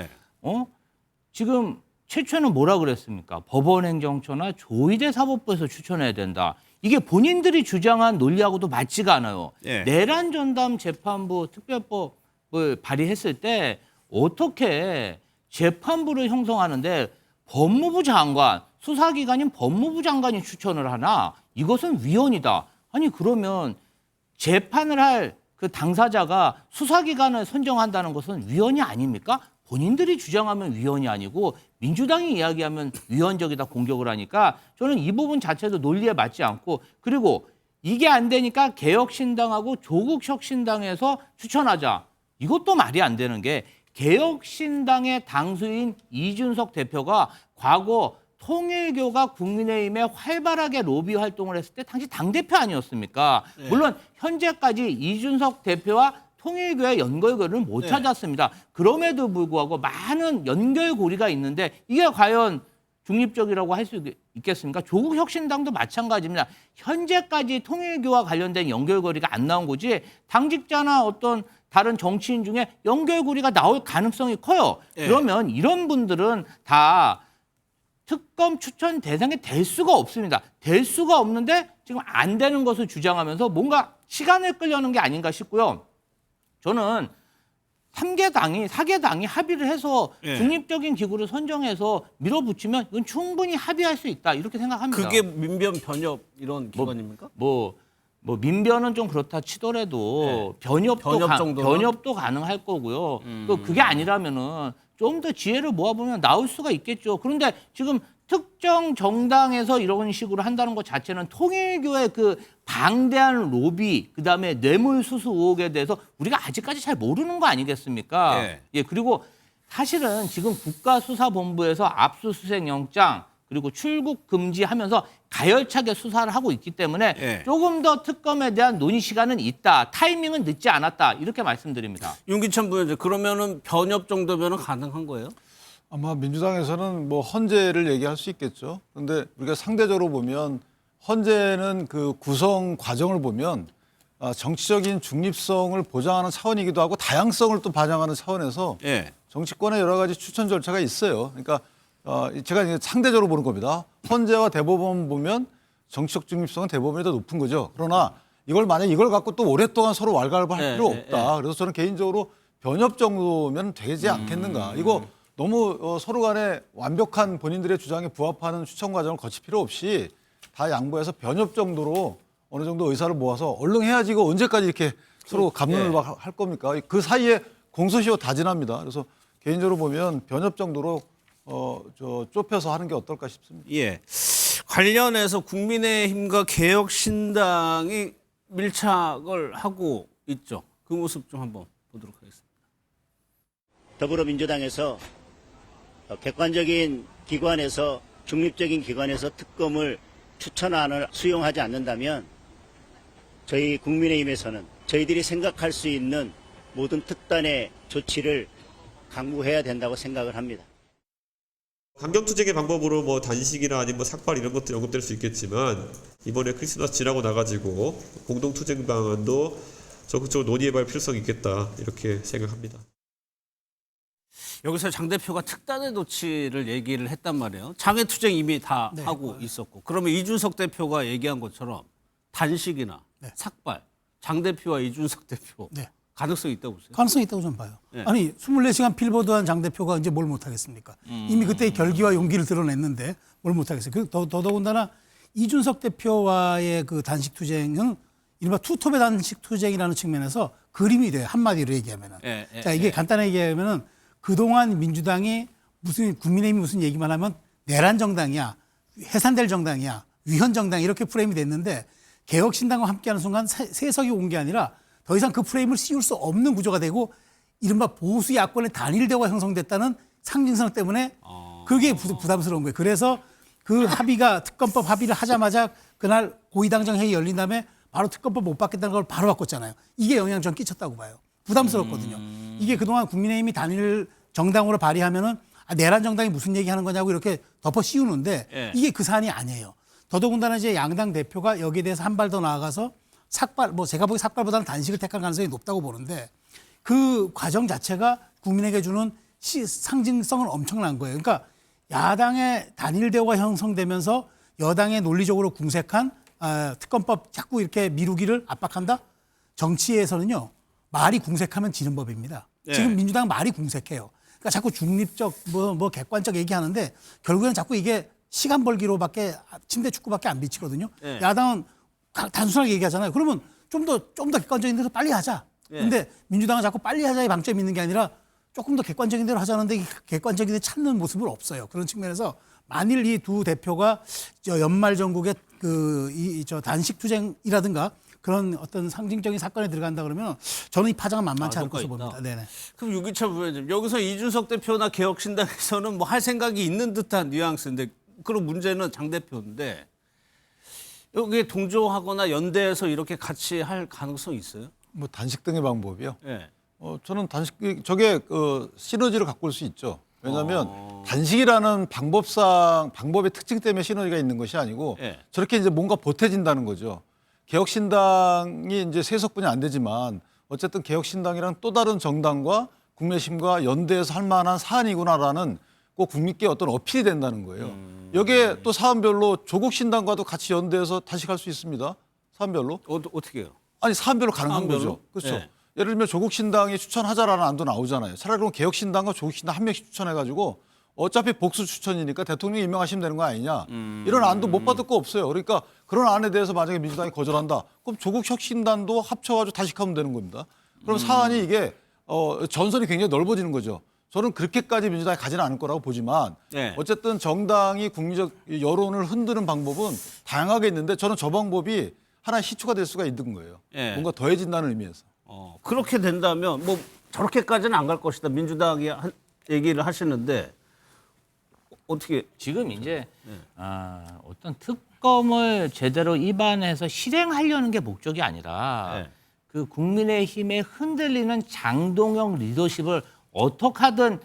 지금 최초에는 뭐라 그랬습니까? 법원행정처나 조의대 사법부에서 추천해야 된다. 이게 본인들이 주장한 논리하고도 맞지가 않아요. 내란 전담 재판부 특별법을 발의했을 때 어떻게 재판부를 형성하는데 법무부 장관, 수사기관인 법무부 장관이 추천을 하나? 이것은 위헌이다. 아니 그러면 재판을 할 그 당사자가 수사기관을 선정한다는 것은 위헌이 아닙니까? 본인들이 주장하면 위헌이 아니고 민주당이 이야기하면 위헌적이다 공격을 하니까 저는 이 부분 자체도 논리에 맞지 않고 그리고 이게 안 되니까 개혁신당하고 조국혁신당에서 추천하자. 이것도 말이 안 되는 게 개혁신당의 당수인 이준석 대표가 과거 통일교가 국민의힘에 활발하게 로비 활동을 했을 때 당시 당대표 아니었습니까? 물론 현재까지 이준석 대표와 통일교의 연결고리를 못 찾았습니다. 그럼에도 불구하고 많은 연결고리가 있는데 이게 과연 중립적이라고 할 수 있겠습니까? 조국혁신당도 마찬가지입니다. 현재까지 통일교와 관련된 연결고리가 안 나온 거지 당직자나 어떤 다른 정치인 중에 연결고리가 나올 가능성이 커요. 그러면 이런 분들은 다 특검 추천 대상이 될 수가 없습니다. 될 수가 없는데 지금 안 되는 것을 주장하면서 뭔가 시간을 끌려는 게 아닌가 싶고요. 저는 4개 당이 합의를 해서 예. 중립적인 기구를 선정해서 밀어붙이면 이건 충분히 합의할 수 있다 이렇게 생각합니다. 그게 민변 변협 이런 기관입니까? 뭐 민변은 좀 그렇다 치더라도 변협 정도는? 변협도 가능할 거고요. 또 그게 아니라면은 좀 더 지혜를 모아보면 나올 수가 있겠죠. 그런데 지금 특정 정당에서 이런 식으로 한다는 것 자체는 통일교의 그 방대한 로비, 그다음에 뇌물수수 의혹에 대해서 우리가 아직까지 잘 모르는 거 아니겠습니까? 예. 예, 그리고 사실은 지금 국가수사본부에서 압수수색 영장 그리고 출국 금지하면서 가열차게 수사를 하고 있기 때문에 예. 조금 더 특검에 대한 논의 시간은 있다. 타이밍은 늦지 않았다. 이렇게 말씀드립니다. 윤기찬 부위원장 그러면은 변협 정도면은 가능한 거예요? 아마 민주당에서는 뭐 헌재를 얘기할 수 있겠죠. 그런데 우리가 상대적으로 보면 헌재는 그 구성 과정을 보면 정치적인 중립성을 보장하는 차원이기도 하고 다양성을 또 반영하는 차원에서 예. 정치권의 여러 가지 추천 절차가 있어요. 그러니까 제가 이제 상대적으로 보는 겁니다. 헌재와 대법원 보면 정치적 중립성은 대법원이 더 높은 거죠. 그러나 이걸 만약 이걸 갖고 또 오랫동안 서로 왈가왈부할 필요 없다. 그래서 저는 개인적으로 변협 정도면 되지 않겠는가. 이거 너무 서로 간에 완벽한 본인들의 주장에 부합하는 추천 과정을 거칠 필요 없이 다 양보해서 변협 정도로 어느 정도 의사를 모아서 얼른 해야지 이거 언제까지 이렇게 서로 갑론을 할 겁니까? 그 사이에 공소시효 다 지납니다. 그래서 개인적으로 보면 변협 정도로 좁혀서 하는 게 어떨까 싶습니다. 예. 관련해서 국민의힘과 개혁신당이 밀착을 하고 있죠. 그 모습 좀 한번 보도록 하겠습니다. 더불어민주당에서 객관적인 기관에서 중립적인 기관에서 특검을 추천안을 수용하지 않는다면 저희 국민의힘에서는 저희들이 생각할 수 있는 모든 특단의 조치를 강구해야 된다고 생각을 합니다. 강경투쟁의 방법으로 뭐 단식이나 아니면 뭐 삭발 이런 것도 언급될 수 있겠지만 이번에 크리스마스 지나고 나가지고 공동투쟁 방안도 적극적으로 논의해볼 필요성이 있겠다 이렇게 생각합니다. 여기서 장 대표가 특단의 조치를 얘기를 했단 말이에요. 장외투쟁 이미 다 하고 있었고. 그러면 이준석 대표가 얘기한 것처럼 단식이나 삭발, 장 대표와 이준석 대표 가능성이 있다고 보세요? 가능성이 있다고 저는 봐요. 네. 아니 24시간 필보도한 장 대표가 이제 뭘 못하겠습니까? 이미 그때 결기와 용기를 드러냈는데 뭘 못하겠어요. 더더군다나 이준석 대표와의 그 단식 투쟁은 이른바 투톱의 단식 투쟁이라는 측면에서 그림이 돼요. 한마디로 얘기하면은. 자, 이게 간단하게 얘기하면은 그동안 민주당이 국민의힘이 무슨 얘기만 하면 내란 정당이야, 해산될 정당이야, 위헌 정당 이렇게 프레임이 됐는데 개혁신당과 함께하는 순간 세석이 온 게 아니라 더 이상 그 프레임을 씌울 수 없는 구조가 되고 이른바 보수 야권의 단일대화가 형성됐다는 상징성 때문에 그게 부담스러운 거예요. 그래서 그 합의가 특검법 합의를 하자마자 그날 고위당정 회의 열린 다음에 바로 특검법 못 받겠다는 걸 바로 바꿨잖아요. 이게 영향을 좀 끼쳤다고 봐요. 부담스럽거든요. 이게 그동안 국민의힘이 단일 정당으로 발의하면은 내란 정당이 무슨 얘기하는 거냐고 이렇게 덮어 씌우는데 이게 그 사안이 아니에요. 더더군다나 이제 양당 대표가 여기에 대해서 한 발 더 나아가서 삭발, 제가 보기 삭발보다는 단식을 택할 가능성이 높다고 보는데 그 과정 자체가 국민에게 주는 상징성은 엄청난 거예요. 그러니까 야당의 단일 대화가 형성되면서 여당의 논리적으로 궁색한 특검법 자꾸 이렇게 미루기를 압박한다? 정치에서는요, 말이 궁색하면 지는 법입니다. 지금 민주당 말이 궁색해요. 그러니까 자꾸 중립적, 객관적 얘기하는데 결국에는 자꾸 이게 시간 벌기로밖에 침대 축구밖에 안 비치거든요. 야당은 단순하게 얘기하잖아요. 그러면 좀 더 객관적인 데서 빨리 하자. 근데 민주당은 자꾸 빨리 하자의 방점이 있는 게 아니라 조금 더 객관적인 대로 하자는데 객관적인 데 찾는 모습은 없어요. 그런 측면에서 만일 이 두 대표가 연말 전국에 단식 투쟁이라든가 그런 어떤 상징적인 사건에 들어간다 그러면 저는 이 파장은 만만치 않을 것으로 봅니다. 네네. 그럼 유기철 부회장님, 여기서 이준석 대표나 개혁신당에서는 뭐 할 생각이 있는 듯한 뉘앙스인데 그런 문제는 장 대표인데 여기에 동조하거나 연대해서 이렇게 같이 할 가능성이 있어요? 뭐 단식 등의 방법이요. 네. 저는 저게 시너지를 갖고 올 수 있죠. 왜냐하면 단식이라는 방법의 특징 때문에 시너지가 있는 것이 아니고 저렇게 이제 뭔가 보태진다는 거죠. 개혁신당이 이제 세석분이 안 되지만 어쨌든 개혁신당이랑 또 다른 정당과 국민의힘과 연대해서 할 만한 사안이구나라는 꼭 국민께 어떤 어필이 된다는 거예요. 여기에 또 사안별로 조국신당과도 같이 연대해서 단식할 수 있습니다. 사안별로. 어떻게 해요? 아니 사안별로 가능한 사안별로? 거죠. 그렇죠. 예를 들면 조국 신당이 추천하자라는 안도 나오잖아요. 차라리 그럼 개혁 신당과 조국 신당 한 명씩 추천해가지고 어차피 복수 추천이니까 대통령이 임명하시면 되는 거 아니냐. 이런 안도 못 받을 거 없어요. 그러니까 그런 안에 대해서 만약에 민주당이 거절한다. 그럼 조국 혁신단도 합쳐가지고 다식하면 되는 겁니다. 그럼 사안이 이게 전선이 굉장히 넓어지는 거죠. 저는 그렇게까지 민주당이 가지는 않을 거라고 보지만 네. 어쨌든 정당이 국민적 여론을 흔드는 방법은 다양하게 있는데 저는 저 방법이 하나의 시초가 될 수가 있는 거예요. 네. 뭔가 더해진다는 의미에서. 그렇게 된다면 뭐 저렇게까지는 안 갈 것이다. 민주당이 얘기를 하시는데 어떻게 지금 이제 어떤 특검을 제대로 입안해서 실행하려는 게 목적이 아니라 그 국민의힘에 흔들리는 장동영 리더십을 어떻게 하든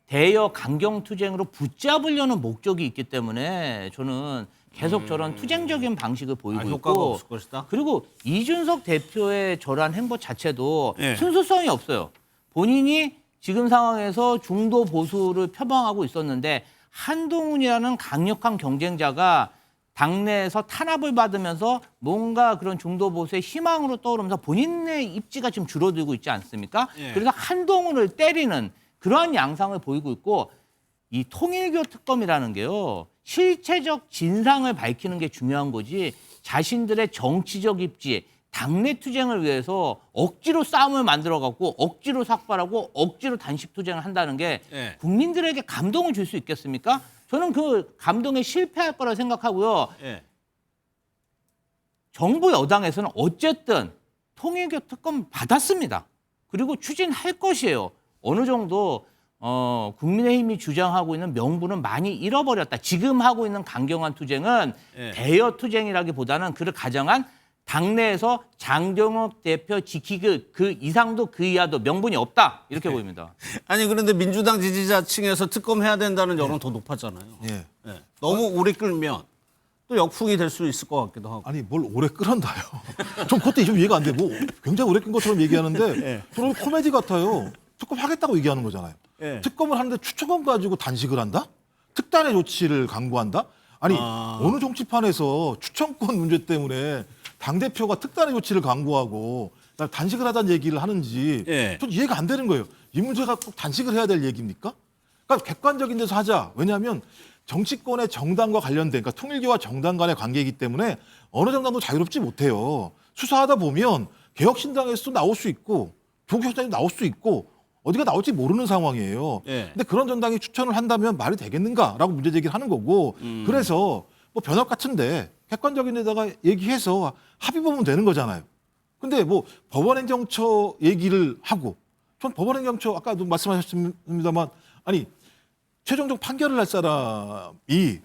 대여 강경투쟁으로 붙잡으려는 목적이 있기 때문에 저는 계속 저런 투쟁적인 방식을 보이고 효과가 있고 없을 것이다. 그리고 이준석 대표의 저러한 행보 자체도 예. 순수성이 없어요. 본인이 지금 상황에서 중도 보수를 표방하고 있었는데 한동훈이라는 강력한 경쟁자가 당내에서 탄압을 받으면서 뭔가 그런 중도 보수의 희망으로 떠오르면서 본인의 입지가 지금 줄어들고 있지 않습니까? 예. 그래서 한동훈을 때리는 그러한 양상을 보이고 있고 이 통일교 특검이라는 게요. 실체적 진상을 밝히는 게 중요한 거지 자신들의 정치적 입지, 당내 투쟁을 위해서 억지로 싸움을 만들어갖고 억지로 삭발하고 억지로 단식 투쟁을 한다는 게 예. 국민들에게 감동을 줄 수 있겠습니까? 저는 그 감동에 실패할 거라 생각하고요. 예. 정부 여당에서는 어쨌든 통일교 특검 받았습니다. 그리고 추진할 것이에요. 어느 정도 국민의힘이 주장하고 있는 명분은 많이 잃어버렸다. 지금 하고 있는 강경한 투쟁은 예. 대여 투쟁이라기보다는 그를 가정한 당내에서 장동혁 대표 지키기 그 이상도 그 이하도 명분이 없다. 이렇게 보입니다. 아니 그런데 민주당 지지자층에서 특검해야 된다는 여론 더 높았잖아요. 예. 예. 너무 오래 끌면 또 역풍이 될 수 있을 것 같기도 하고. 아니 뭘 오래 끌었나요? 전 그것도 좀 이해가 안 돼. 뭐 굉장히 오래 끈 것처럼 얘기하는데 예. 저는 코미디 같아요. 특검 하겠다고 얘기하는 거잖아요. 예. 특검을 하는데 추천권 가지고 단식을 한다? 특단의 조치를 강구한다? 아니 어느 정치판에서 추천권 문제 때문에 당대표가 특단의 조치를 강구하고 단식을 하자는 얘기를 하는지 예. 전 이해가 안 되는 거예요. 이 문제가 꼭 단식을 해야 될 얘기입니까? 그러니까 객관적인 데서 하자. 왜냐하면 정치권의 정당과 관련된, 그러니까 통일교와 정당 간의 관계이기 때문에 어느 정당도 자유롭지 못해요. 수사하다 보면 개혁신당에서도 나올 수 있고 조국혁신당이 나올 수 있고 어디가 나올지 모르는 상황이에요. 예. 근데 그런 정당이 추천을 한다면 말이 되겠는가라고 문제 제기를 하는 거고 그래서 뭐 변협 같은데 객관적인 데다가 얘기해서 합의 보면 되는 거잖아요. 근데 뭐 법원행정처 얘기를 하고 전 법원행정처 아까도 말씀하셨습니다만 아니 최종적 판결을 할 사람이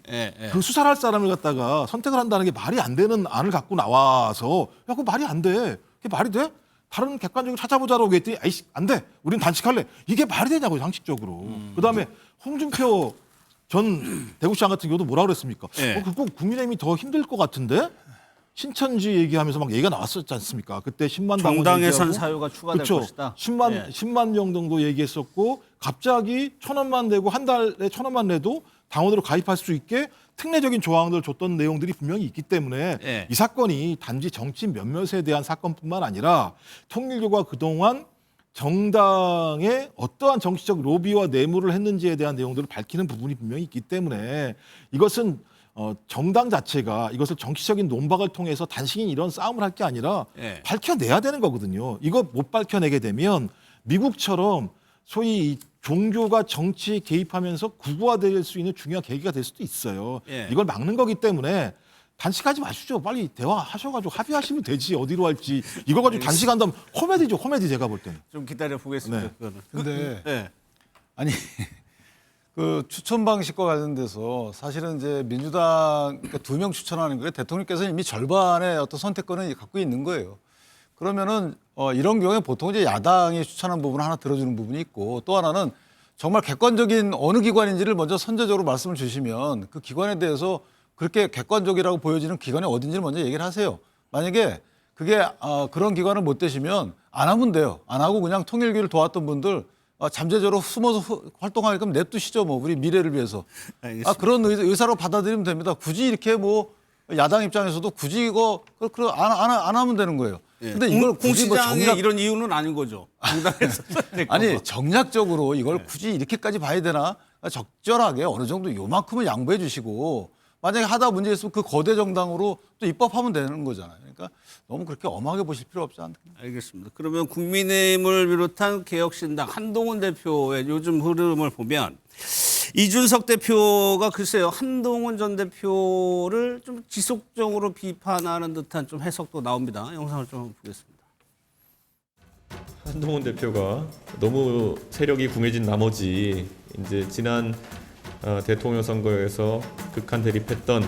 그 수사를 할 사람을 갖다가 선택을 한다는 게 말이 안 되는 안을 갖고 나와서 야 그거 말이 안 돼. 그게 말이 돼? 다른 객관적으로 찾아보자라고 했더니 아이씨 안 돼. 우린 단식할래. 이게 말이 되냐고요 상식적으로. 그다음에 홍준표 전 대구시장 같은 경우도 뭐라 그랬습니까? 그거 국민의힘이 더 힘들 것 같은데 신천지 얘기하면서 막 얘기가 나왔었지 않습니까? 그때 10만 당원 정당에선 얘기하고 사유가 추가될 그쵸? 것이다. 10만 명 정도 얘기했었고 갑자기 1,000원만 내고 한 달에 1,000원만 내도 당원으로 가입할 수 있게 특례적인 조항들을 줬던 내용들이 분명히 있기 때문에 이 사건이 단지 정치 몇몇에 대한 사건뿐만 아니라 통일교가 그동안 정당의 어떠한 정치적 로비와 뇌물을 했는지에 대한 내용들을 밝히는 부분이 분명히 있기 때문에 이것은 정당 자체가 이것을 정치적인 논박을 통해서 단식인 이런 싸움을 할 게 아니라 밝혀내야 되는 거거든요. 이거 못 밝혀내게 되면 미국처럼 소위 이 종교가 정치에 개입하면서 구구화될 수 있는 중요한 계기가 될 수도 있어요. 이걸 막는 거기 때문에 단식하지 마시죠. 빨리 대화하셔가지고 합의하시면 되지. 어디로 할지. 이거 가지고 단식한다면 코미디죠. 코미디 제가 볼 때는. 좀 기다려 보겠습니다. 근데 아니 그 추천 방식과 관련돼서 사실은 이제 민주당 그러니까 2명 추천하는 거에 대통령께서는 이미 절반의 어떤 선택권을 갖고 있는 거예요. 그러면은 이런 경우에 보통 이제 야당이 추천한 부분을 하나 들어주는 부분이 있고 또 하나는 정말 객관적인 어느 기관인지를 먼저 선제적으로 말씀을 주시면 그 기관에 대해서 그렇게 객관적이라고 보여지는 기관이 어딘지를 먼저 얘기를 하세요. 만약에 그게 그런 기관을 못 되시면 안 하면 돼요. 안 하고 그냥 통일교를 도왔던 분들 잠재적으로 숨어서 활동하게끔 냅두시죠. 뭐 우리 미래를 위해서. 그런 의사로 받아들이면 됩니다. 굳이 이렇게 뭐 야당 입장에서도 굳이 이거 안 하면 되는 거예요. 예. 근데 이걸 굳이 뭐 공시장에 이런 이유는 아닌 거죠. 정당에서 아니 정략적으로 이걸 굳이 이렇게까지 봐야 되나? 적절하게 어느 정도 요만큼은 양보해 주시고 만약에 하다 문제 있으면 그 거대 정당으로 또 입법하면 되는 거잖아요. 그러니까 너무 그렇게 엄하게 보실 필요 없지 않나. 알겠습니다. 그러면 국민의힘을 비롯한 개혁신당 한동훈 대표의 요즘 흐름을 보면 이준석 대표가 글쎄요 한동훈 전 대표를 좀 지속적으로 비판하는 듯한 좀 해석도 나옵니다. 영상을 좀 보겠습니다. 한동훈 대표가 너무 세력이 궁해진 나머지 이제 지난 대통령 선거에서 극한 대립했던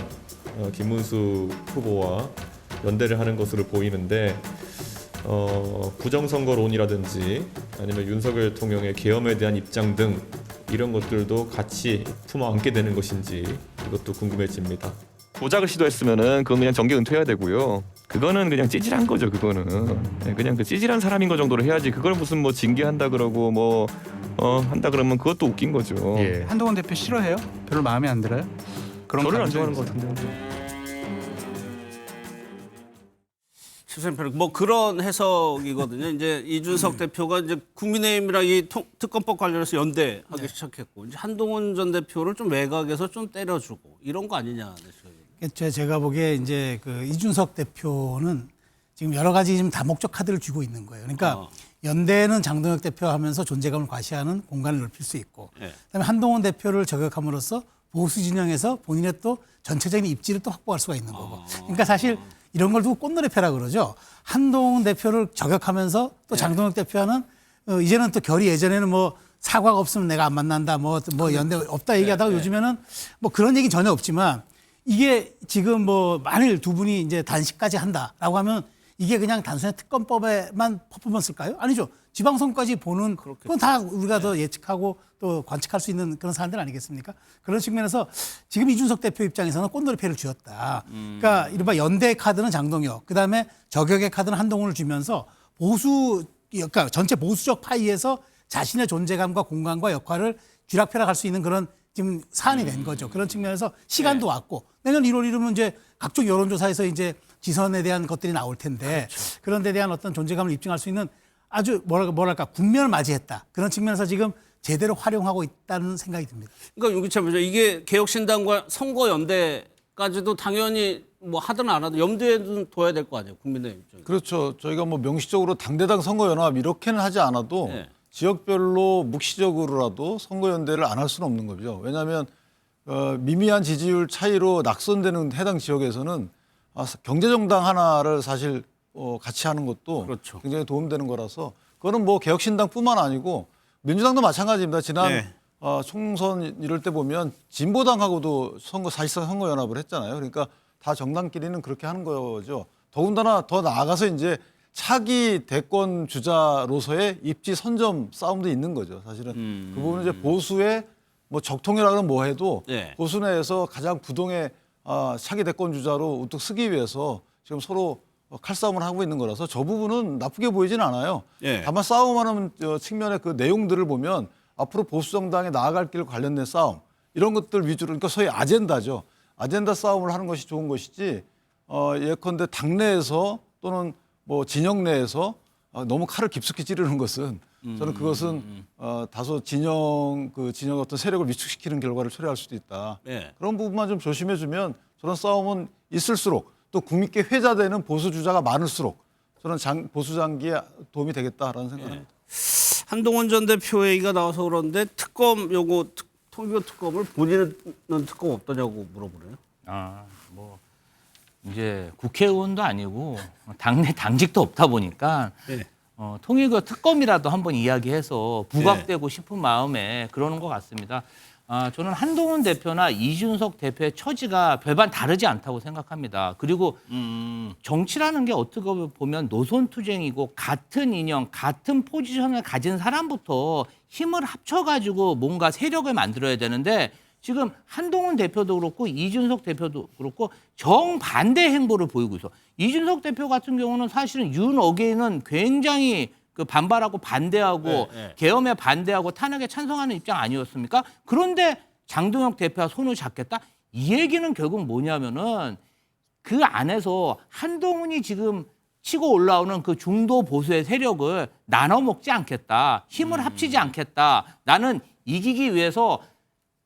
김문수 후보와 연대를 하는 것으로 보이는데 부정선거론이라든지 아니면 윤석열 대통령의 계엄에 대한 입장 등 이런 것들도 같이 품어안게 되는 것인지 이것도 궁금해집니다. 조작을 시도했으면은 그건 그냥 정계 은퇴해야 되고요. 그거는 그냥 찌질한 거죠. 그거는 그냥 그 찌질한 사람인 거 정도로 해야지. 그걸 무슨 뭐 징계한다 그러고 뭐 한다 그러면 그것도 웃긴 거죠. 예. 한동훈 대표 싫어해요? 별로 마음에 안 들어요? 그런 저를 안 감정이 좋아하는 것 같은데. 최선표 뭐 그런 해석이거든요. 이제 이준석 대표가 이제 국민의힘이랑 이 특검법 관련해서 연대하기 시작했고 이제 한동훈 전 대표를 좀 외곽에서 좀 때려주고 이런 거 아니냐. 제가 보기에 이제 그 이준석 대표는 지금 여러 가지 지금 다목적 카드를 쥐고 있는 거예요. 그러니까 연대는 장동혁 대표 하면서 존재감을 과시하는 공간을 넓힐 수 있고 그다음에 한동훈 대표를 저격함으로써 보수 진영에서 본인의 또 전체적인 입지를 또 확보할 수가 있는 거고. 그러니까 사실 이런 걸 두고 꽃노래패라 그러죠. 한동훈 대표를 저격하면서 또 장동혁 대표와는 이제는 또 결이 예전에는 뭐 사과가 없으면 내가 안 만난다 뭐 연대 없다 얘기하다가 요즘에는 뭐 그런 얘기 전혀 없지만 이게 지금 뭐 만일 두 분이 이제 단식까지 한다라고 하면 이게 그냥 단순히 특검법에만 퍼포먼스일까요? 아니죠. 지방선거까지 보는 그건 다 우리가 더 예측하고 또 관측할 수 있는 그런 사안들 아니겠습니까? 그런 측면에서 지금 이준석 대표 입장에서는 꽃놀이패를 쥐었다. 그러니까 이른바 연대 카드는 장동혁, 그다음에 저격의 카드는 한동훈을 주면서 그러니까 전체 보수적 파이에서 자신의 존재감과 공간과 역할을 쥐락펴락할 수 있는 그런 지금 사안이 된 거죠. 그런 측면에서 시간도 왔고 내년 1월 1일은 이제 각종 여론조사에서 이제 지선에 대한 것들이 나올 텐데 그런 데 대한 어떤 존재감을 입증할 수 있는 아주 뭐랄까 국면을 맞이했다. 그런 측면에서 지금 제대로 활용하고 있다는 생각이 듭니다. 그러니까 윤기찬 부장 이게 개혁신당과 선거연대까지도 당연히 뭐 하든 안 하든 염두에 둬야 될 거 아니에요. 국민의힘 입장에서. 그렇죠. 저희가 뭐 명시적으로 당대당 선거연합 이렇게는 하지 않아도 지역별로 묵시적으로라도 선거연대를 안 할 수는 없는 거죠. 왜냐하면 미미한 지지율 차이로 낙선되는 해당 지역에서는 경제정당 하나를 사실 같이 하는 것도 굉장히 도움되는 거라서 그거는 뭐 개혁신당뿐만 아니고 민주당도 마찬가지입니다. 지난 총선 이럴 때 보면 진보당하고도 사실상 선거연합을 했잖아요. 그러니까 다 정당끼리는 그렇게 하는 거죠. 더군다나 더 나아가서 이제 차기 대권 주자로서의 입지 선점 싸움도 있는 거죠. 사실은 그 부분은 이제 보수의 뭐 적통이라고는 뭐 해도 보수 내에서 가장 부동의 차기 대권 주자로 우뚝 서기 위해서 지금 서로 칼싸움을 하고 있는 거라서 저 부분은 나쁘게 보이진 않아요. 다만 싸움하는 측면의 그 내용들을 보면 앞으로 보수 정당에 나아갈 길 관련된 싸움 이런 것들 위주로 그러니까 소위 아젠다죠. 아젠다 싸움을 하는 것이 좋은 것이지 예컨대 당내에서 또는 뭐 진영 내에서 너무 칼을 깊숙이 찌르는 것은 저는 그것은 다소 진영의 어떤 세력을 위축시키는 결과를 초래할 수도 있다. 그런 부분만 좀 조심해주면 저런 싸움은 있을수록 또 국민께 회자되는 보수 주자가 많을수록 저는 보수 장기에 도움이 되겠다라는 생각입니다. 한동훈 전 대표 얘기가 나와서 그런데 특검 요거 통일교 특검을 본인은 특검 없더냐고 물어보네요. 뭐 이제 국회의원도 아니고 당내 당직도 없다 보니까 통일교 특검이라도 한번 이야기해서 부각되고 싶은 마음에 그러는 것 같습니다. 저는 한동훈 대표나 이준석 대표의 처지가 별반 다르지 않다고 생각합니다. 그리고 정치라는 게 어떻게 보면 노선투쟁이고 같은 이념, 같은 포지션을 가진 사람부터 힘을 합쳐가지고 뭔가 세력을 만들어야 되는데 지금 한동훈 대표도 그렇고 이준석 대표도 그렇고 정반대 행보를 보이고 있어. 이준석 대표 같은 경우는 사실은 윤 어게인은 굉장히 반발하고 반대하고 계엄에 반대하고 탄핵에 찬성하는 입장 아니었습니까? 그런데 장동혁 대표가 손을 잡겠다? 이 얘기는 결국 뭐냐면은 그 안에서 한동훈이 지금 치고 올라오는 그 중도 보수의 세력을 나눠 먹지 않겠다. 힘을 합치지 않겠다. 나는 이기기 위해서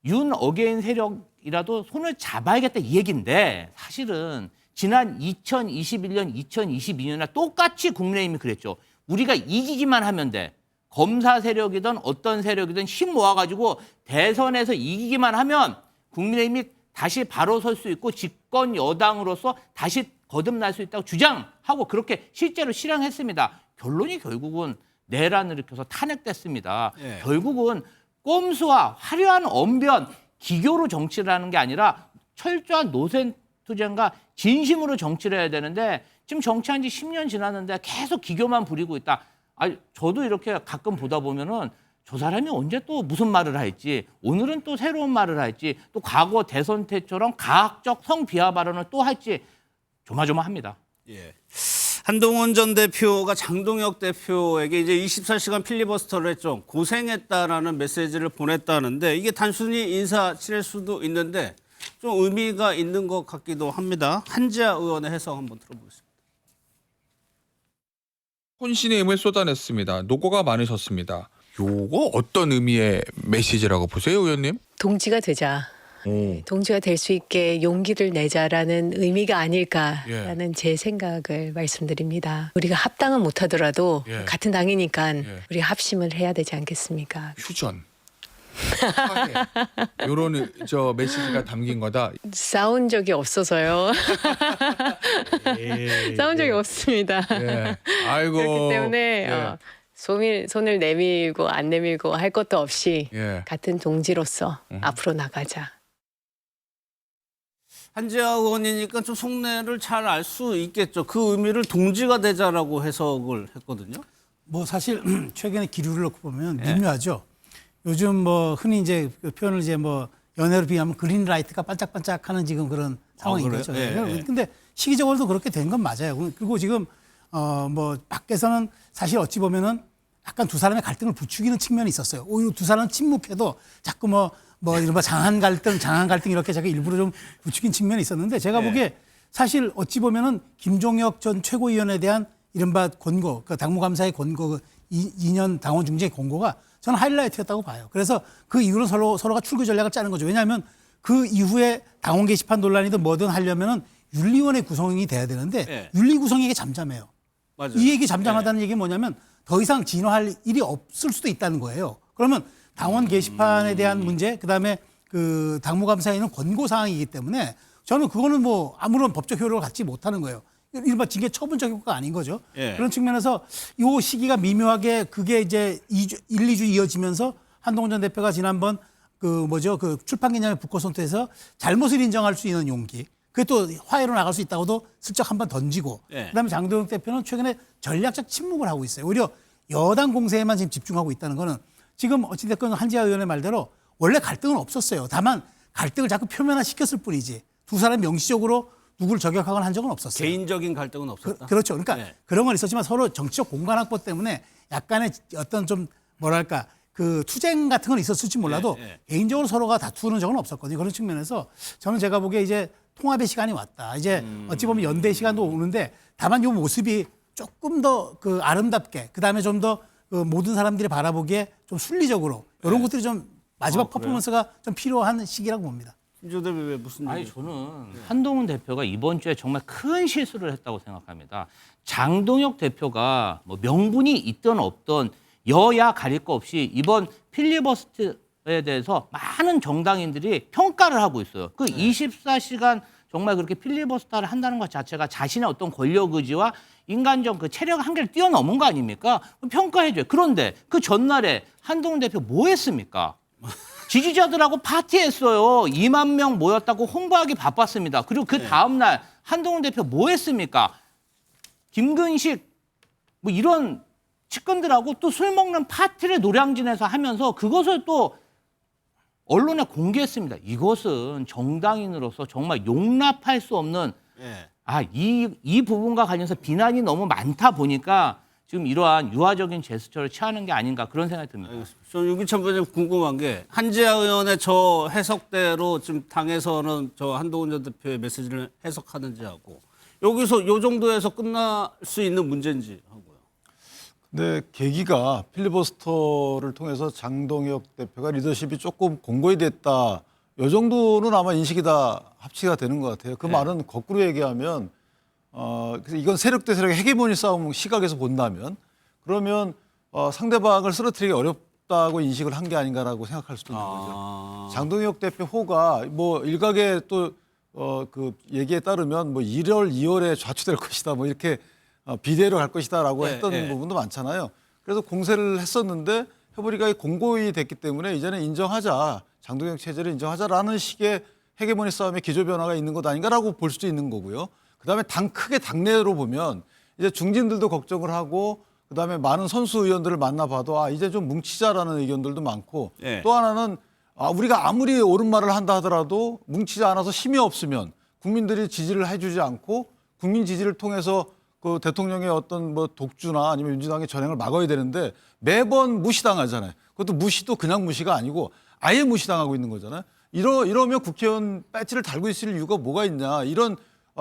윤 어게인 세력이라도 손을 잡아야겠다 이 얘기인데 사실은 지난 2021년, 2022년에 똑같이 국민의힘이 그랬죠. 우리가 이기기만 하면 돼. 검사 세력이든 어떤 세력이든 힘 모아가지고 대선에서 이기기만 하면 국민의힘이 다시 바로 설 수 있고 집권 여당으로서 다시 거듭날 수 있다고 주장하고 그렇게 실제로 실행했습니다. 결론이 결국은 내란을 일으켜서 탄핵됐습니다. 예. 결국은 꼼수와 화려한 언변, 기교로 정치를 하는 게 아니라 철저한 노선 투쟁과 진심으로 정치를 해야 되는데 지금 정치한 지 10년 지났는데 계속 기교만 부리고 있다. 아니, 저도 이렇게 가끔 보다 보면은 저 사람이 언제 또 무슨 말을 할지, 오늘은 또 새로운 말을 할지, 또 과거 대선 때처럼 가학적 성비하 발언을 또 할지 조마조마합니다. 예. 한동훈 전 대표가 장동혁 대표에게 이제 24시간 필리버스터를 했죠. 고생했다라는 메시지를 보냈다는데 이게 단순히 인사치레일 수도 있는데 좀 의미가 있는 것 같기도 합니다. 한지아 의원의 해석 한번 들어보겠습니다. 혼신의 힘을 쏟아냈습니다. 노고가 많으셨습니다. 요거 어떤 의미의 메시지라고 보세요, 의원님? 동지가 되자. 동지가 될 수 있게 용기를 내자라는 의미가 아닐까라는 제 생각을 말씀드립니다. 우리가 합당은 못하더라도 같은 당이니까 우리가 합심을 해야 되지 않겠습니까? 휴전. 요런 저 메시지가 담긴 거다. 싸운 적이 없어서요. 싸운 적이 없습니다. 예. 아이고. 그렇기 때문에 손을 내밀고 안 내밀고 할 것도 없이 같은 동지로서 앞으로 나가자. 한지아 의원이니까 좀 속내를 잘 알 수 있겠죠. 그 의미를 동지가 되자라고 해석을 했거든요. 뭐 사실 최근에 기류를 놓고 보면 미묘하죠. 요즘 뭐 흔히 이제 그 표현을 이제 뭐 연애로 비하면 그린라이트가 반짝반짝하는 지금 그런 상황인 거죠. 근데 시기적으로도 그렇게 된 건 맞아요. 그리고 지금 뭐 밖에서는 사실 어찌 보면은 약간 두 사람의 갈등을 부추기는 측면이 있었어요. 오히려 두 사람은 침묵해도 자꾸 뭐 이른바 장한 갈등 이렇게 자꾸 일부러 좀 부추긴 측면이 있었는데 제가 보기에 사실 어찌 보면은 김종혁 전 최고위원에 대한 이른바 권고, 그 당무감사의 권고, 그 2년 당원 중재 권고가 저는 하이라이트였다고 봐요. 그래서 그 이후로 서로가 출구 전략을 짜는 거죠. 왜냐하면 그 이후에 당원 게시판 논란이든 뭐든 하려면은 윤리위원회 구성이 돼야 되는데 윤리 구성이 이게 잠잠해요. 맞아요. 이 얘기 잠잠하다는 얘기는 뭐냐면 더 이상 진화할 일이 없을 수도 있다는 거예요. 그러면 당원 게시판에 대한 문제, 그다음에 그 당무감사에 있는 권고 사항이기 때문에 저는 그거는 뭐 아무런 법적 효력을 갖지 못하는 거예요. 일반 징계 처분적 효과가 아닌 거죠. 그런 측면에서 이 시기가 미묘하게 그게 이제 1, 2주 이어지면서 한동훈 전 대표가 지난번 그 출판기념회 북코선트에서 잘못을 인정할 수 있는 용기, 그게 또 화해로 나갈 수 있다고도 슬쩍 한번 던지고, 그다음에 장동혁 대표는 최근에 전략적 침묵을 하고 있어요. 오히려 여당 공세에만 지금 집중하고 있다는 거는 지금 어찌됐건 한지아 의원의 말대로 원래 갈등은 없었어요. 다만 갈등을 자꾸 표면화시켰을 뿐이지 두 사람이 명시적으로 누구를 저격하거나 한 적은 없었어요. 개인적인 갈등은 없었다. 그렇죠. 그러니까 그런 건 있었지만 서로 정치적 공간 확보 때문에 약간의 어떤 좀 뭐랄까 그 투쟁 같은 건 있었을지 몰라도 개인적으로 서로가 다투는 적은 없었거든요. 그런 측면에서 저는 제가 보기에 이제 통합의 시간이 왔다. 이제 어찌 보면 연대 시간도 오는데 다만 이 모습이 조금 더 그 아름답게, 그다음에 좀 더 그 모든 사람들이 바라보기에 좀 순리적으로 이런 것들이 좀 마지막 퍼포먼스가 좀 필요한 시기라고 봅니다. 김조 대표 왜 무슨 아니 저는 한동훈 대표가 이번 주에 정말 큰 실수를 했다고 생각합니다. 장동혁 대표가 뭐 명분이 있든 없든 여야 가릴 거 없이 이번 필리버스터에 대해서 많은 정당인들이 평가를 하고 있어요. 그 24시간 정말 그렇게 필리버스터를 한다는 것 자체가 자신의 어떤 권력 의지와 인간적 그 체력 한계를 뛰어넘은 거 아닙니까? 평가해줘요. 그런데 그 전날에 한동훈 대표 뭐 했습니까? 지지자들하고 파티했어요. 2만 명 모였다고 홍보하기 바빴습니다. 그리고 그 다음날 한동훈 대표 뭐 했습니까? 김근식 뭐 이런 측근들하고 또 술 먹는 파티를 노량진에서 하면서 그것을 또 언론에 공개했습니다. 이것은 정당인으로서 정말 용납할 수 없는 이 부분과 관련해서 비난이 너무 많다 보니까 지금 이러한 유화적인 제스처를 취하는 게 아닌가 그런 생각이 듭니다. 알겠습니다. 저 윤기찬 부장님 궁금한 게 한지아 의원의 저 해석대로 지금 당에서는 저 한동훈 전 대표의 메시지를 해석하는지 하고 여기서 요 정도에서 끝날 수 있는 문제인지 하고요. 근데 계기가 필리버스터를 통해서 장동혁 대표가 리더십이 조금 공고히 됐다. 요 정도는 아마 인식이 다 합치가 되는 것 같아요. 그 말은 거꾸로 얘기하면 그래서 이건 세력 대 세력의 헤게모니 싸움 시각에서 본다면 그러면 상대방을 쓰러뜨리기 어렵다고 인식을 한 게 아닌가라고 생각할 수도 있는 거죠. 장동혁 대표 호가 뭐 일각의 또 그 얘기에 따르면 뭐 1월, 2월에 좌초될 것이다 뭐 이렇게 비대로 갈 것이다라고 했던 부분도 많잖아요. 그래서 공세를 했었는데 해보니까 공고히 됐기 때문에 이제는 인정하자. 장동혁 체제를 인정하자라는 식의 헤게모니 싸움의 기조 변화가 있는 것 아닌가라고 볼 수도 있는 거고요. 그다음에 크게 당내로 보면 이제 중진들도 걱정을 하고 그다음에 많은 선수 의원들을 만나봐도 이제 좀 뭉치자라는 의견들도 많고 또 하나는 우리가 아무리 옳은 말을 한다 하더라도 뭉치지 않아서 힘이 없으면 국민들이 지지를 해주지 않고 국민 지지를 통해서 그 대통령의 어떤 뭐 독주나 아니면 민주당의 전횡을 막아야 되는데 매번 무시당하잖아요. 그것도 무시도 그냥 무시가 아니고 아예 무시당하고 있는 거잖아요. 이러면 국회의원 배지를 달고 있을 이유가 뭐가 있냐 이런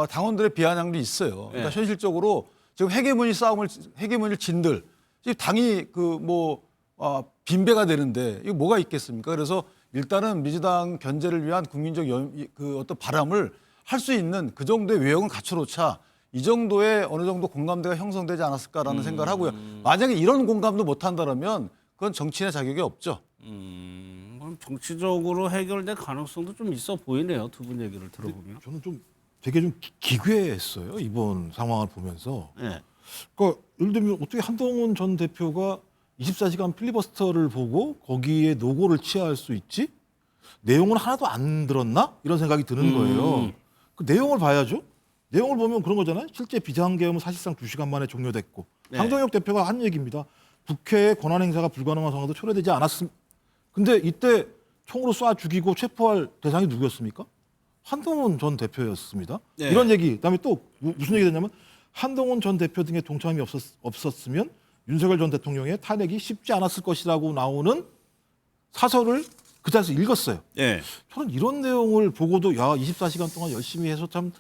당원들의 비아냥도 있어요. 그러니까 현실적으로 지금 헤게모니를 진들 지금 당이 빈배가 되는데 이거 뭐가 있겠습니까? 그래서 일단은 민주당 견제를 위한 국민적 그 어떤 바람을 할 수 있는 그 정도의 외형은 갖춰놓자. 이 정도의 어느 정도 공감대가 형성되지 않았을까라는 생각을 하고요. 만약에 이런 공감도 못한다면 그건 정치인의 자격이 없죠. 그럼 정치적으로 해결될 가능성도 좀 있어 보이네요. 두 분 얘기를 들어보면. 저는 좀 되게 좀 기괴했어요. 이번 상황을 보면서. 네. 그러니까 예를 들면 어떻게 한동훈 전 대표가 24시간 필리버스터를 보고 거기에 노고를 취할 수 있지? 내용은 하나도 안 들었나? 이런 생각이 드는 거예요. 그 내용을 봐야죠. 내용을 보면 그런 거잖아요. 실제 비상계엄은 사실상 2시간 만에 종료됐고 장동혁 대표가 한 얘기입니다. 국회의 권한 행사가 불가능한 상황도 초래되지 않았음. 근데 이때 총으로 쏴 죽이고 체포할 대상이 누구였습니까? 한동훈 전 대표였습니다. 이런 얘기. 그다음에 또 무슨 얘기 됐냐면 한동훈 전 대표 등의 동참이 없었으면 윤석열 전 대통령의 탄핵이 쉽지 않았을 것이라고 나오는 사설을 그 자리에서 읽었어요. 저는 이런 내용을 보고도 24시간 동안 열심히 해서 참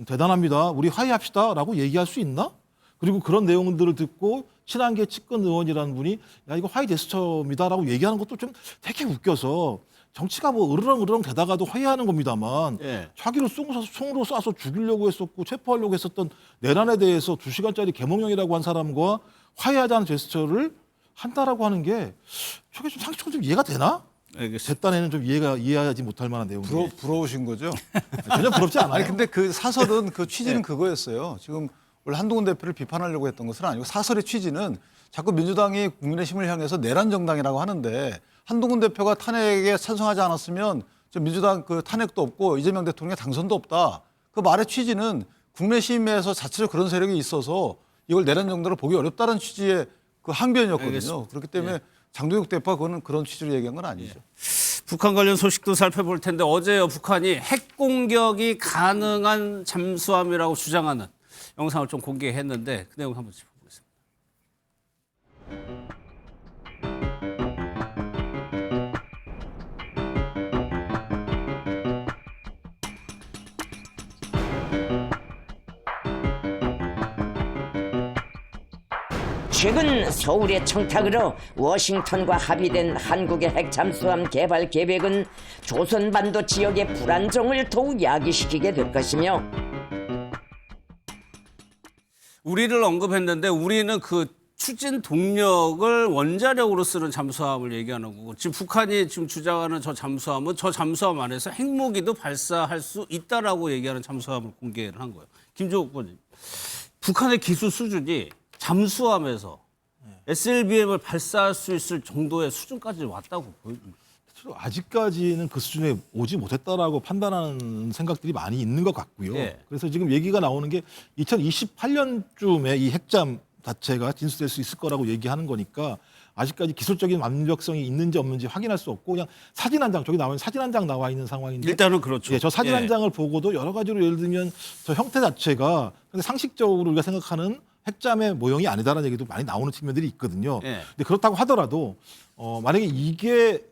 대단합니다. 우리 화해합시다라고 얘기할 수 있나? 그리고 그런 내용들을 듣고 친한계 측근 의원이라는 분이 이거 화해 제스처입니다라고 얘기하는 것도 좀 되게 웃겨서 정치가 뭐 으르렁으르렁 대다가도 화해하는 겁니다만 자기를 총으로 쏴서 죽이려고 했었고 체포하려고 했었던 내란에 대해서 2시간짜리 계몽령이라고 한 사람과 화해하자는 제스처를 한다라고 하는 게 저게 좀 상식적으로 좀 이해가 되나? 제 딴에는 좀 이해하지 못할 만한 내용이에요. 부러우신 거죠? 전혀 부럽지 않아요. 아니 근데 그 사설은 그 취지는 그거였어요. 지금 원래 한동훈 대표를 비판하려고 했던 것은 아니고 사설의 취지는 자꾸 민주당이 국민의힘을 향해서 내란 정당이라고 하는데 한동훈 대표가 탄핵에 찬성하지 않았으면 민주당 그 탄핵도 없고 이재명 대통령의 당선도 없다. 그 말의 취지는 국민의힘에서 자체로 그런 세력이 있어서 이걸 내란 정당으로 보기 어렵다는 취지의 그 항변이었거든요. 알겠습니다. 그렇기 때문에 장동혁 대표가 그런 취지로 얘기한 건 아니죠. 북한 관련 소식도 살펴볼 텐데 어제요 북한이 핵 공격이 가능한 잠수함이라고 주장하는 영상을 좀 공개했는데 그 내용 한번 짚어보겠습니다. 최근 서울의 청탁으로 워싱턴과 합의된 한국의 핵잠수함 개발 계획은 조선반도 지역의 불안정을 더욱 야기시키게 될 것이며 우리를 언급했는데 우리는 그 추진 동력을 원자력으로 쓰는 잠수함을 얘기하는 거고 지금 북한이 지금 주장하는 저 잠수함은 저 잠수함 안에서 핵무기도 발사할 수 있다라고 얘기하는 잠수함을 공개를 한 거예요. 김종욱 의원님, 북한의 기술 수준이 잠수함에서 SLBM을 발사할 수 있을 정도의 수준까지 왔다고 보입니다. 아직까지는 그 수준에 오지 못했다라고 판단하는 생각들이 많이 있는 것 같고요. 그래서 지금 얘기가 나오는 게 2028년쯤에 이 핵잠 자체가 진수될 수 있을 거라고 얘기하는 거니까 아직까지 기술적인 완벽성이 있는지 없는지 확인할 수 없고 그냥 사진 한 장, 저기 나오는 사진 한 장 나와 있는 상황인데 일단은 그렇죠. 저 사진 한 장을 보고도 여러 가지로 예를 들면 저 형태 자체가 근데 상식적으로 우리가 생각하는 핵잠의 모형이 아니다라는 얘기도 많이 나오는 측면들이 있거든요. 예. 근데 그렇다고 하더라도 만약에 이게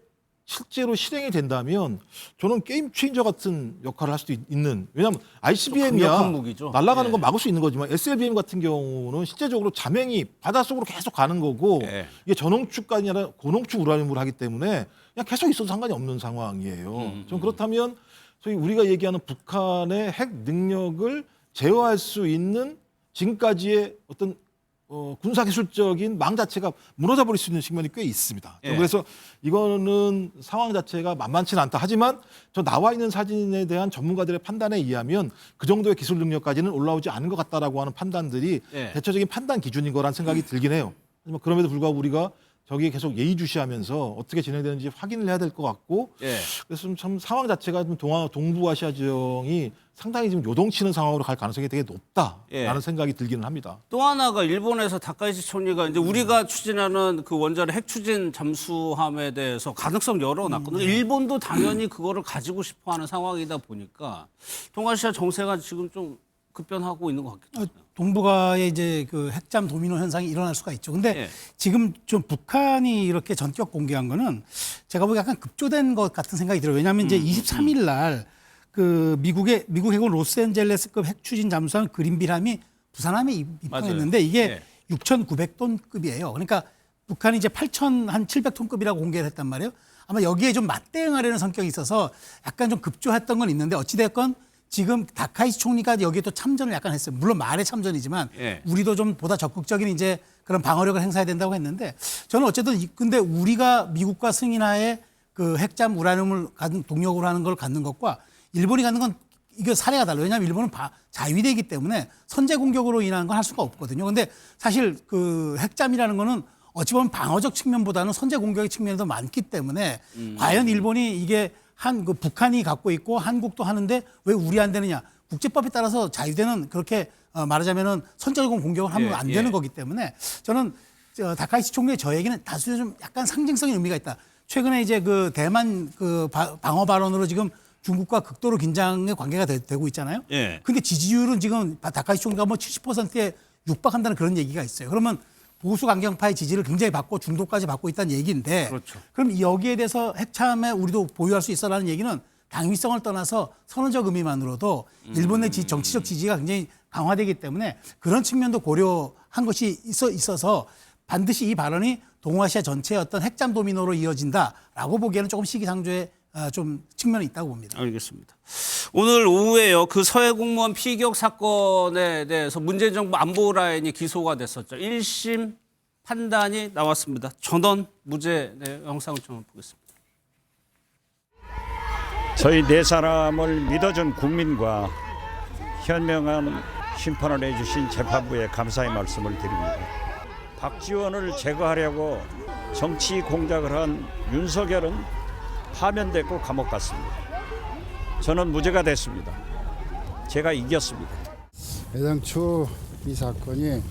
실제로 실행이 된다면 저는 게임 체인저 같은 역할을 할 수도 있는, 왜냐하면 ICBM이야 강력한 무기죠. 날아가는 예. 건 막을 수 있는 거지만 SLBM 같은 경우는 실제적으로 자명이 바닷속으로 계속 가는 거고 예. 이게 전홍축이 아니라 고농축 우라늄으로 하기 때문에 그냥 계속 있어도 상관이 없는 상황이에요. 좀 그렇다면 소위 우리가 얘기하는 북한의 핵 능력을 제어할 수 있는 지금까지의 어떤 군사기술적인 망 자체가 무너져 버릴 수 있는 측면이 꽤 있습니다. 예. 그래서 이거는 상황 자체가 만만치는 않다. 하지만 저 나와 있는 사진에 대한 전문가들의 판단에 의하면 그 정도의 기술 능력까지는 올라오지 않은 것 같다라고 하는 판단들이 예. 대체적인 판단 기준인 거란 생각이 들긴 해요. 하지만 그럼에도 불구하고 우리가 저기에 계속 예의주시하면서 어떻게 진행되는지 확인을 해야 될 것 같고 예. 그래서 참 상황 자체가 좀 동부아시아 지형이 상당히 지금 요동치는 상황으로 갈 가능성이 되게 높다라는 예. 생각이 들기는 합니다. 또 하나가 일본에서 다카이치 총리가 이제 우리가 추진하는 그 원자력 핵 추진 잠수함에 대해서 가능성 열어놨거든요. 일본도 당연히 그거를 가지고 싶어하는 상황이다 보니까 동아시아 정세가 지금 좀 급변하고 있는 것 같기도 해요. 동북아에 이제 그 핵잠 도미노 현상이 일어날 수가 있죠. 근데 예. 지금 좀 북한이 이렇게 전격 공개한 거는 제가 보기에 약간 급조된 것 같은 생각이 들어요. 왜냐하면 이제 23일 날 그 미국 해군 로스앤젤레스급 핵 추진 잠수함 그린비람이 부산함에 입항했는데 이게 예. 6,900톤급이에요. 그러니까 북한이 이제 8,700톤급이라고 공개를 했단 말이에요. 아마 여기에 좀 맞대응하려는 성격이 있어서 약간 좀 급조했던 건 있는데 어찌됐건 지금 다카이치 총리가 여기에 또 참전을 약간 했어요. 물론 말의 참전이지만 예. 우리도 좀 보다 적극적인 이제 그런 방어력을 행사해야 된다고 했는데 저는 어쨌든 근데 우리가 미국과 승인하에 그 핵잠 우라늄을 동력으로 하는 걸 갖는 것과 일본이 갖는 건 이게 사례가 달라요. 왜냐하면 일본은 자위대이기 때문에 선제 공격으로 인한 건 할 수가 없거든요. 근데 사실 그 핵잠이라는 거는 어찌 보면 방어적 측면보다는 선제 공격의 측면이 더 많기 때문에 과연 일본이 이게 그 북한이 갖고 있고 한국도 하는데 왜 우리 안 되느냐. 국제법에 따라서 자위대는 그렇게 말하자면은 선제적 공격을 하면 안 되는 거기 때문에 저는 다카이치 총리의 저 얘기는 다수 좀 약간 상징적인 의미가 있다. 최근에 이제 그 대만 그 방어 발언으로 지금 중국과 극도로 긴장의 관계가 되고 있잖아요. 예. 근데 지지율은 지금 다카이치 총리가 뭐 70%에 육박한다는 그런 얘기가 있어요. 그러면 보수 강경파의 지지를 굉장히 받고 중도까지 받고 있다는 얘기인데 그렇죠. 그럼 여기에 대해서 핵참에 우리도 보유할 수 있어라는 얘기는 당위성을 떠나서 선언적 의미만으로도 일본 내 정치적 지지가 굉장히 강화되기 때문에 그런 측면도 고려한 것이 있어서 반드시 이 발언이 동아시아 전체의 어떤 핵잠 도미노로 이어진다라고 보기에는 조금 시기상조의 좀 측면이 있다고 봅니다. 알겠습니다. 오늘 오후에요. 그 서해 공무원 피격 사건에 대해서 문재인 정부 안보 라인이 기소가 됐었죠. 1심 판단이 나왔습니다. 전원 무죄 영상을 좀 보겠습니다. 저희 네 사람을 믿어준 국민과 현명한 심판을 해주신 재판부에 감사의 말씀을 드립니다. 박지원을 제거하려고 정치 공작을 한 윤석열은 파면됐고 감옥 갔습니다. 저는 무죄가 됐습니다. 제가 이겼습니다. 애당초 이 사건이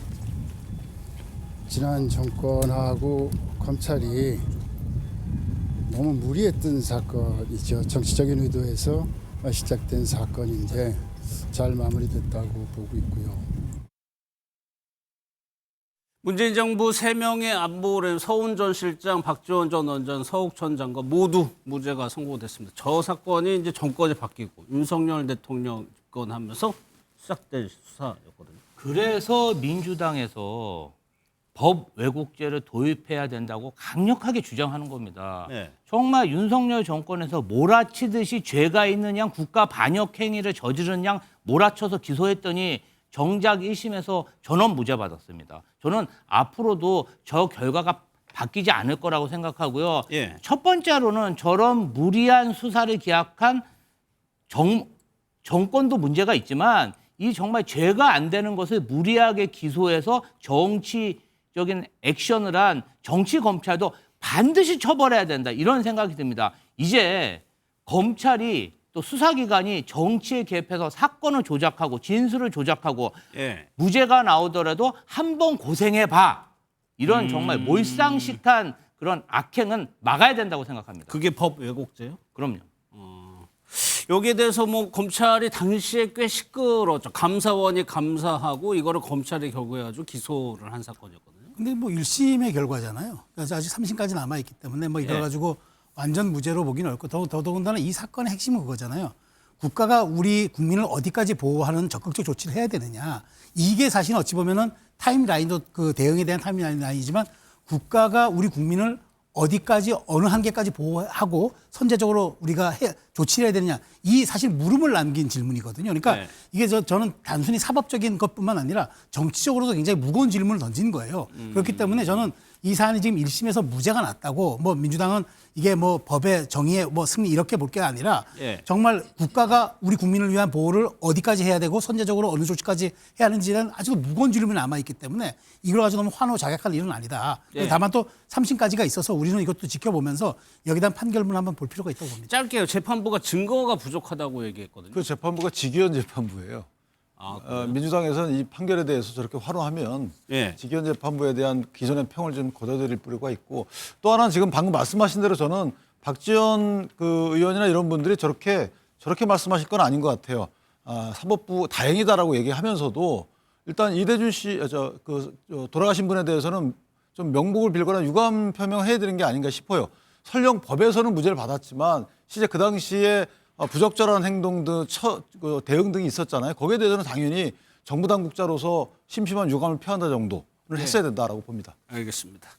지난 정권하고 검찰이 너무 무리했던 사건이죠. 정치적인 의도에서 시작된 사건인데 잘 마무리됐다고 보고 있고요. 문재인 정부 3명의 안보를 서훈 전 실장, 박지원 전 원장, 서욱천 장관 모두 무죄가 선고됐습니다. 저 사건이 이제 정권이 바뀌고 윤석열 대통령 집권하면서 시작된 수사였거든요. 그래서 민주당에서 법 왜곡죄를 도입해야 된다고 강력하게 주장하는 겁니다. 네. 정말 윤석열 정권에서 몰아치듯이 죄가 있는 양 국가 반역 행위를 저지른 양 몰아쳐서 기소했더니 정작 1심에서 전원 무죄 받았습니다. 저는 앞으로도 저 결과가 바뀌지 않을 거라고 생각하고요. 예. 첫 번째로는 저런 무리한 수사를 기약한 정권도 문제가 있지만 이 정말 죄가 안 되는 것을 무리하게 기소해서 정치적인 액션을 한 정치 검찰도 반드시 처벌해야 된다. 이런 생각이 듭니다. 이제 검찰이 또 수사기관이 정치에 개입해서 사건을 조작하고 진술을 조작하고 예. 무죄가 나오더라도 한 번 고생해봐. 이런 정말 몰상식한 그런 악행은 막아야 된다고 생각합니다. 그게 법 왜곡죄요? 그럼요. 여기에 대해서 뭐 검찰이 당시에 꽤 시끄러웠죠. 감사원이 감사하고 이거를 검찰이 결국에 아주 기소를 한 사건이었거든요. 근데 뭐 1심의 결과잖아요. 그래서 아직 3심까지 남아 있기 때문에 뭐 이걸 가지고 완전 무죄로 보기는 어렵고 더더군다나 이 사건의 핵심은 그거잖아요. 국가가 우리 국민을 어디까지 보호하는 적극적 조치를 해야 되느냐. 이게 사실 어찌 보면은 타임라인도 그 대응에 대한 타임라인이지만 국가가 우리 국민을 어디까지 어느 한계까지 보호하고 선제적으로 우리가 조치를 해야 되느냐. 이 사실 물음을 남긴 질문이거든요. 그러니까 이게 저는 단순히 사법적인 것뿐만 아니라 정치적으로도 굉장히 무거운 질문을 던진 거예요. 그렇기 때문에 저는 이 사안이 지금 1심에서 무죄가 났다고 뭐 민주당은 이게 뭐 법의 정의의 뭐 승리 이렇게 볼 게 아니라 정말 국가가 우리 국민을 위한 보호를 어디까지 해야 되고 선제적으로 어느 조치까지 해야 하는지는 아직도 무거운 질문이 남아있기 때문에 이걸 가지고 너무 환호자약할 일은 아니다. 다만 또 3심까지가 있어서 우리는 이것도 지켜보면서 여기에 대한 판결문을 한번 볼 필요가 있다고 봅니다. 짧게요. 재판부가 증거가 부족하다고 얘기했거든요. 그 재판부가 직위원 재판부예요. 민주당에서는 이 판결에 대해서 저렇게 환호하면 직위원 재판부에 대한 기존의 평을 좀 거둬들일 필요가 있고 또 하나는 지금 방금 말씀하신 대로 저는 박지원 그 의원이나 이런 분들이 저렇게 말씀하실 건 아닌 것 같아요. 사법부 다행이다라고 얘기하면서도 일단 이대준 씨 돌아가신 분에 대해서는 좀 명복을 빌거나 유감 표명해야 되는 게 아닌가 싶어요. 설령 법에서는 무죄를 받았지만 실제 그 당시에 부적절한 행동 등 대응 등이 있었잖아요. 거기에 대해서는 당연히 정부 당국자로서 심심한 유감을 표한다 정도는 했어야 된다라고 봅니다. 알겠습니다.